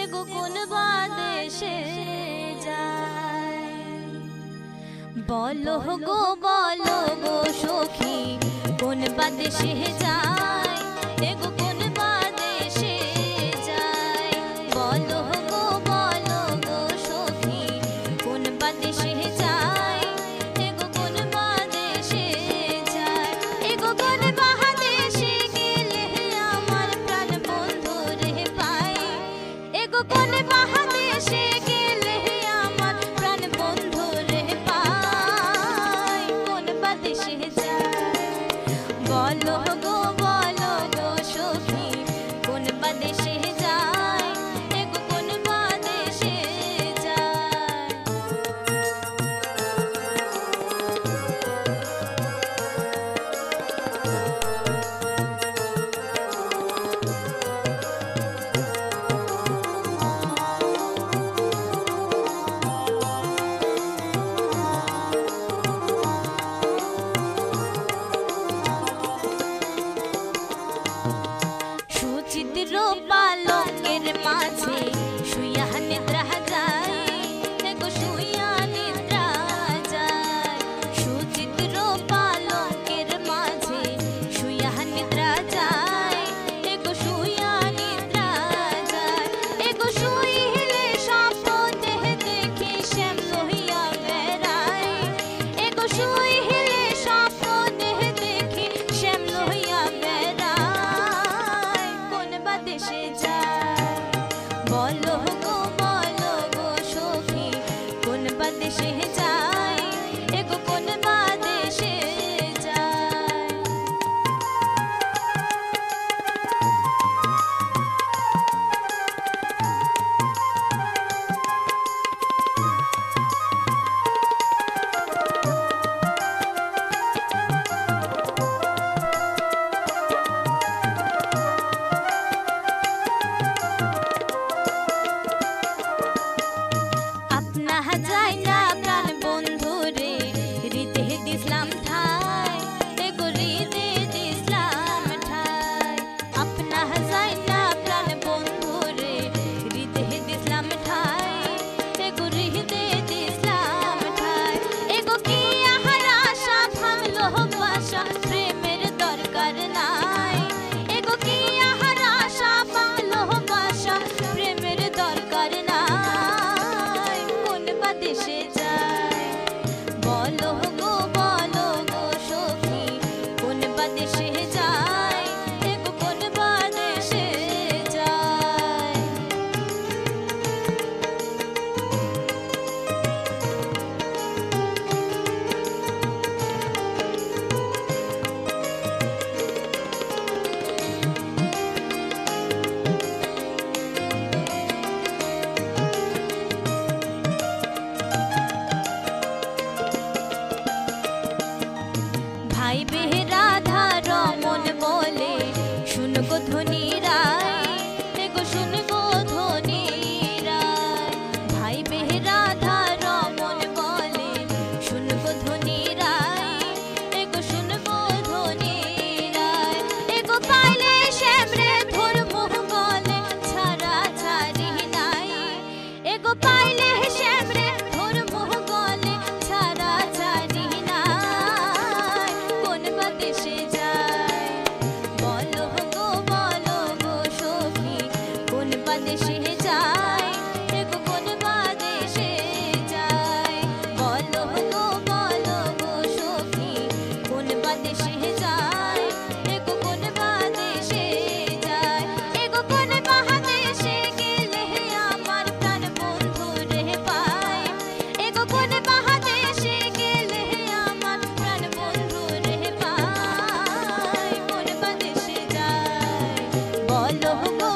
এগো, কোন বাদেশে যায়? বলো গো সখী, কোন বাদেশে যায় এগো, কোন বাদেশে যায়? বলো গো সখী, কোন বাদেশে যায় এগো, কোন বাদেশে যায়? এগো কোন বাদেশে গেলে আমার প্রাণ বন্ধু রে পাই? এগো কোন বাদেশে গেলে আমার প্রাণ বন্ধু রে পাই? কোন বাদেশে যায়? বলো গো সখী, কোন বাদেশে যায় এগো, কোন বাদেশে যায়? ভাই বেহরাধা রমন বলে শুন গো ধনী রায় এগো শুন গো ধনী রায় ভাই বেহরাধা রমন বলে শুন গো ধনী রায় এগো শুন গো ধনী রায় এগো পাইলে শ্যামরে ধর মোহ গলে ছাড়া ছাড়ি নাই এগো পাইলে শ্যামরে ধর মোহ গলে ছাড়া ছাড়ি নাই কোন বাদেশে যায় বলো গো সখী কোন বাদেশে যায় এগো কোন বাদেশে যায় বলো গো সখী কোন বাদেশে যায় এগো কোন বাদেশে যায় এগো কোন বাদেশে গেলে আমার প্রাণ বন্ধু রে পায় এগো কোন বাদেশে গেলে আমার প্রাণ বন্ধু রে পায় কোন বাদেশে যায় বলো গো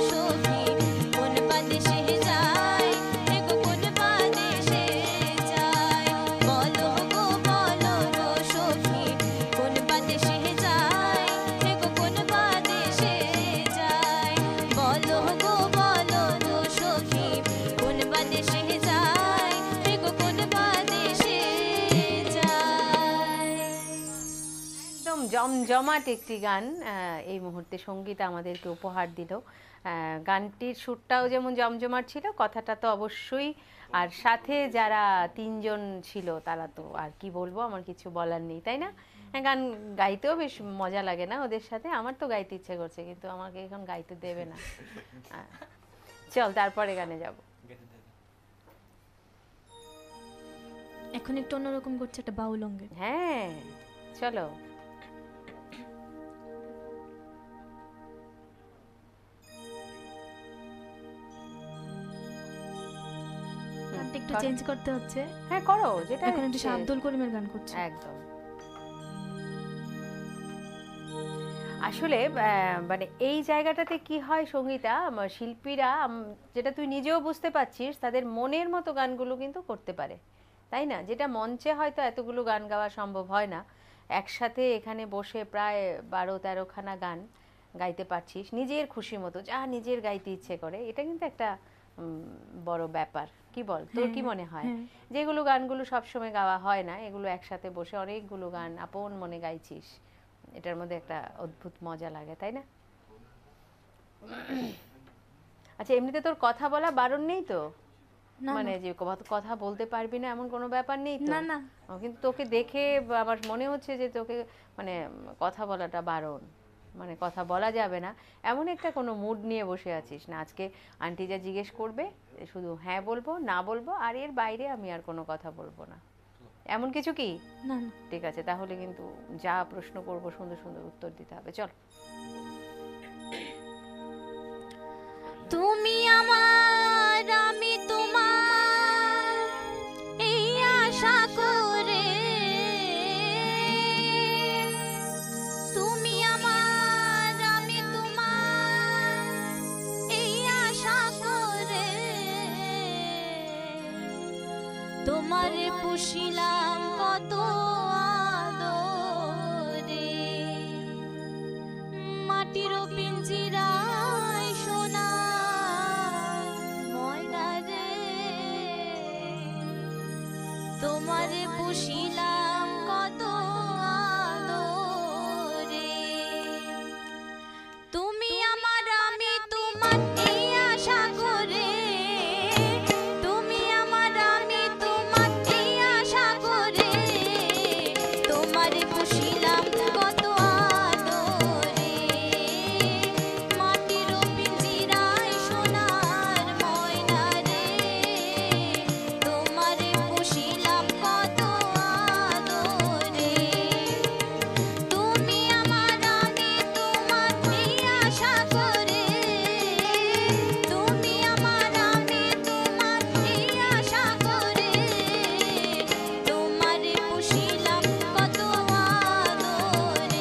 সখী কোন বাদেশে যায় এগো কোন বাদেশে যায় বলো গো সখী কোন বাদেশে যায় এগো কোন বাদেশে যায় বলো গো সখী কোন বাদেশে যায় এগো কোন বাদেশে যায়। একদম জমজমাট একটি গান এই মুহূর্তে সঙ্গীতা আমাদেরকে উপহার দিল। গানটির সুরটাও যেমন জমজমাট ছিল, কথাটা তো অবশ্যই, আর সাথে যারা তিনজন ছিল তারা তো আর কি বলবো, আমার কিছু বলার নেই, তাই না? গান গাইতেও বেশ মজা লাগে না ওদের সাথে? আমার তো গাইতে ইচ্ছে করছে, কিন্তু আমাকে এখন গাইতে দেবে না। চল তারপরে গানে যাব। এখন একটু অন্যরকম করছে, একটা বাউল অঙ্গে। হ্যাঁ চলো। গানটা একটু চেঞ্জ করতে হচ্ছে। হ্যাঁ করো, যেটা এখন একটু শাহ আব্দুল করিমের গান করছে। একদম। আসলে মানে এই জায়গাটাতে কি হয় সঙ্গীতা, শিল্পীরা যেটা তুই নিজেও বুঝতে পারছিস, তাদের মনের মতো গানগুলো কিন্তু করতে পারে, তাই না? যেটা মঞ্চে হয়তো এতগুলো গান গাওয়া সম্ভব হয় না, একসাথে এখানে বসে প্রায় 12-13খানা গান গাইতে পারছিস নিজের খুশি মতো, যা নিজের গাইতে ইচ্ছে করে। এটা কিন্তু একটা বড় ব্যাপার, কি বল? তোর কি মনে হয়? যেগুলো গানগুলো সবসময় গাওয়া হয় না, এগুলো একসাথে বসে অনেকগুলো গান আপন মনে গাইছিস, এটার মধ্যে একটা অদ্ভুত মজা লাগে, তাই না? আচ্ছা, এমনিতে তোর কথা বলা বারণ নেই তো? মানে যে কথা বলতে পারবি না এমন কোনো ব্যাপার নেই তো? না না, কিন্তু তোকে দেখে আমার মনে হচ্ছে যে তোকে মানে কথা বলাটা বারণ, মানে কথা বলা যাবে না এমন একটা কোনো মুড নিয়ে বসে আছিস না। আজকে আন্টি যা জিজ্ঞেস করবে শুধু হ্যাঁ বলবো, না বলবো, আর এর বাইরে আমি আর কোনো কথা বলবো না, এমন কিছু কি? না না। ঠিক আছে, তাহলে কিন্তু যা প্রশ্ন করবো সুন্দর সুন্দর উত্তর দিতে হবে। চল। তুমি আমার আমি তোমার এই আশা করে, তুমি আমার আমি তোমার এই আশা করে, তোমারে পুষিলাম কত আদরে, মাটির পিঞ্জিরায় সোনা ময়না রে, তোমারে পুষিলাম কত আদরে, তুমি আমার আমি তোমার এই আশা করে, তুমি আমার আমি তোমার এই আশা করে, তোমারে পুষিলাম কত আদরে, মাটির পিঞ্জিরায় সোনার ময়না রে, তোমারে পুষিলাম কত আদরে, তুমি আমার আমি তোমার এই আশা করে, তুমি আমার আমি তোমার এই আশা করে, তোমারে পুষিলাম কত আদরে,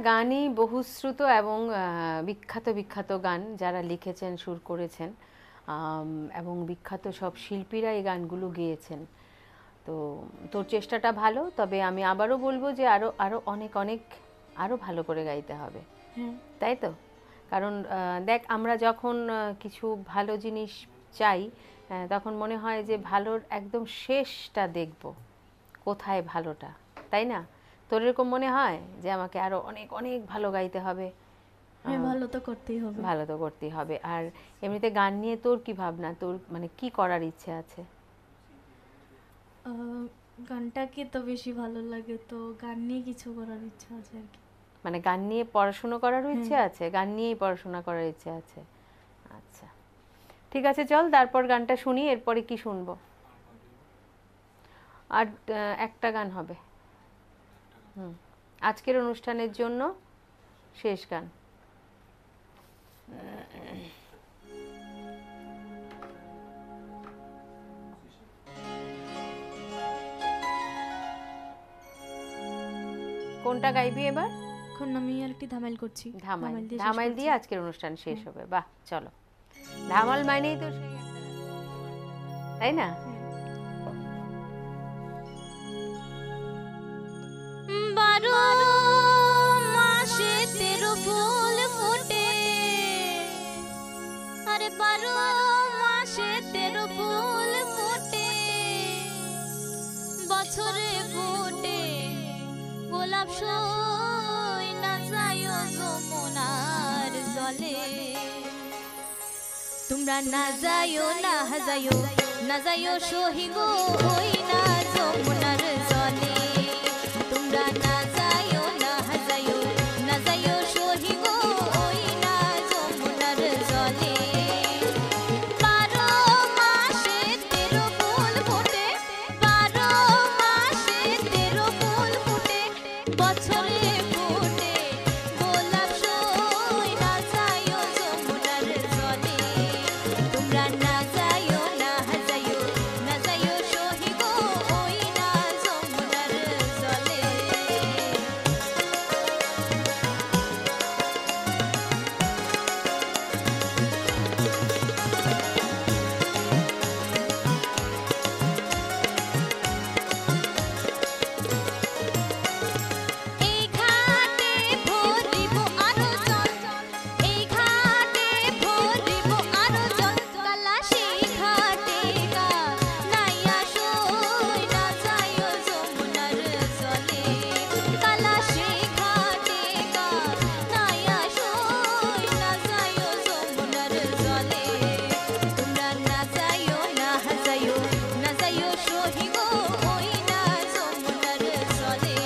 গানই বহুশ্রুত এবং বিখ্যাত বিখ্যাত গান যারা লিখেছেন, সুর করেছেন, এবং বিখ্যাত সব শিল্পীরা এই গানগুলো গেয়েছেন। তো তোর চেষ্টাটা ভালো, তবে আমি আবারও বলবো যে আরও আরও অনেক অনেক আরও ভালো করে গাইতে হবে, তাই তো? কারণ দেখ, আমরা যখন কিছু ভালো জিনিস চাই তখন মনে হয় যে ভালোর একদম শেষটা দেখব, কোথায় ভালোটা, তাই না? তোর এরকম মনে হয় যে আমাকে আরও অনেক অনেক ভালো গাইতে হবে? ভালো তো করতেই হবে। ভালো তো করতেই হবে। আর এমনিতে গান নিয়ে তোর কি ভাবনা, তোর মানে কি করার ইচ্ছে আছে? গানটাকে তো বেশি ভালো লাগে, তো গান নিয়ে কিছু করার ইচ্ছা আছে আর কি। মানে গান নিয়ে পড়াশুনো করারও ইচ্ছে আছে? গান নিয়েই পড়াশোনা করার ইচ্ছে আছে, আচ্ছা ঠিক আছে, চল তারপর গানটা শুনি। এরপরে কি শুনবো? আর একটা গান হবে আজকের অনুষ্ঠানের জন্য, শেষ গান। কোনটা গাইবি এবার? এখন আমি আর কি ধামাইল করছি। ধামাইল দিয়ে আজকের অনুষ্ঠান শেষ হবে। বাহ, চলো। ধামাল মানেই তো সেই একটা গান, তাই না? বারো মাসে 13 ফুল ফোটে, আরে 12 মাসে 13 ফুল ফোটে, বছরে ফোটে গোলাপ সই না যায় যমুনার জলে। তোমরা না যাইও না যাইও না যাইও সহি গো ওই না যমুনার জলে। তোমরা না যাইও না যাইও না যাইও সহি গো ওই না যমুনার জলে। 12 মাসে 13 ফুল ফোটে, 12 মাসে 13 ফুল ফোটে, বছরে ফোটে গোলাপ সই না যাইও যমুনার জলে। তোমরা না যাইও না যাইও না যাইও সহি গো ওই না যমুনার জলে। এই ঘাটে ভরিব আরো জল, এই ঘাটে ভরিব আরো জল, কালা সেই ঘাটে গা নাইয়া সই না যাইও যমুনার জলে। কালা সেই ঘাটে গা নাইয়া সই না যাইও যমুনার জলে। তোমরা না যাইও না যাইও না যাইও সহি গো ওই না যমুনার জলে।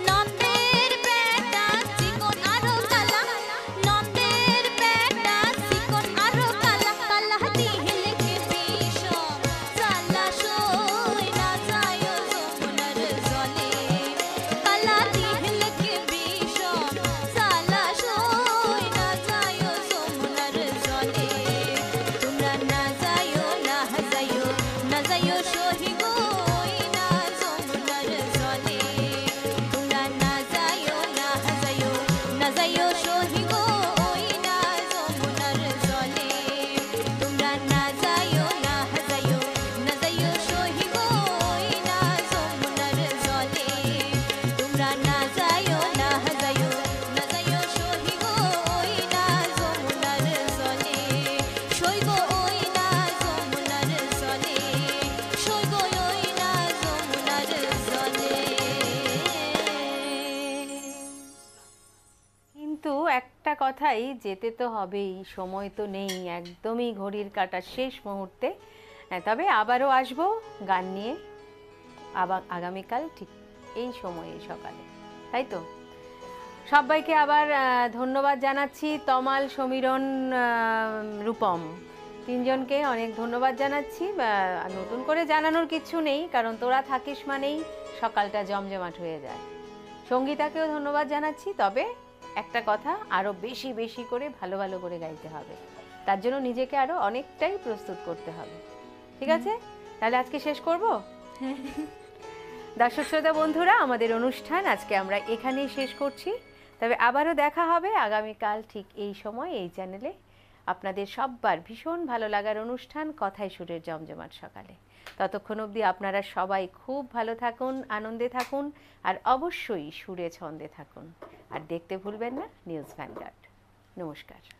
নন্দের পেটা চিকন আরো কালা, নন্দের পেটা চিকন আরো কালা, কালা দিলকে বিষম জ্বালা সই না যাইও যমুনার জলে। কালা দিলকে বিষম জ্বালা সই না যাইও যমুনার জলে। তোমরা না যাইও না যাইও না যাইও সহি গো ওই না যমুনার জলে। তোমরা না যাইও না যাইও না যাইও সহি গো ওই না যমুনার জলে। তোমরা না যাইও না যাইও না যাইও সহি গো ওই না যমুনার জলে। তোমরা না যাইও না যাইও না যাইও সহি গো ওই না যমুনার জলে। সই গো ওই না যমুনার জলে, সই গো ওই না যমুনার জলে। কিন্তু একটা কথাই, যেতে তো হবেই, সময় তো নেই একদমই, ঘড়ির কাঁটার শেষ মুহূর্তে। তবে আবারও আসবো গান নিয়ে, আবার আগামীকাল ঠিক এই সময়ে সকালে, তাই তো? সবাইকে আবার ধন্যবাদ জানাচ্ছি। তমাল, সমীরণ, রূপম, তিনজনকে অনেক ধন্যবাদ জানাচ্ছি। নতুন করে জানানোর কিছু নেই, কারণ তোরা থাকিস মানেই সকালটা জমজমাট হয়ে যায়। সঙ্গীতাকেও ধন্যবাদ জানাচ্ছি। তবে একটা কথা, আরও বেশি বেশি করে ভালো ভালো করে গাইতে হবে, তার জন্য নিজেকে আরও অনেকটাই প্রস্তুত করতে হবে। ঠিক আছে, তাহলে আজকে শেষ করব। দর্শক শ্রোতা বন্ধুরা, আমাদের অনুষ্ঠান আজকে আমরা এখানেই শেষ করছি। তবে আবারও দেখা হবে আগামীকাল ঠিক এই সময় এই চ্যানেলে, আপনাদের সববার ভীষণ ভালো লাগার অনুষ্ঠান কথায় সুরের জমজমাট সকালে। ততক্ষণ অবধি আপনারা সবাই খুব ভালো থাকুন, আনন্দে থাকুন, আর অবশ্যই সুরে ছন্দে থাকুন। আর দেখতে ভুলবেন না নিউজ ভ্যানগার্ড। নমস্কার।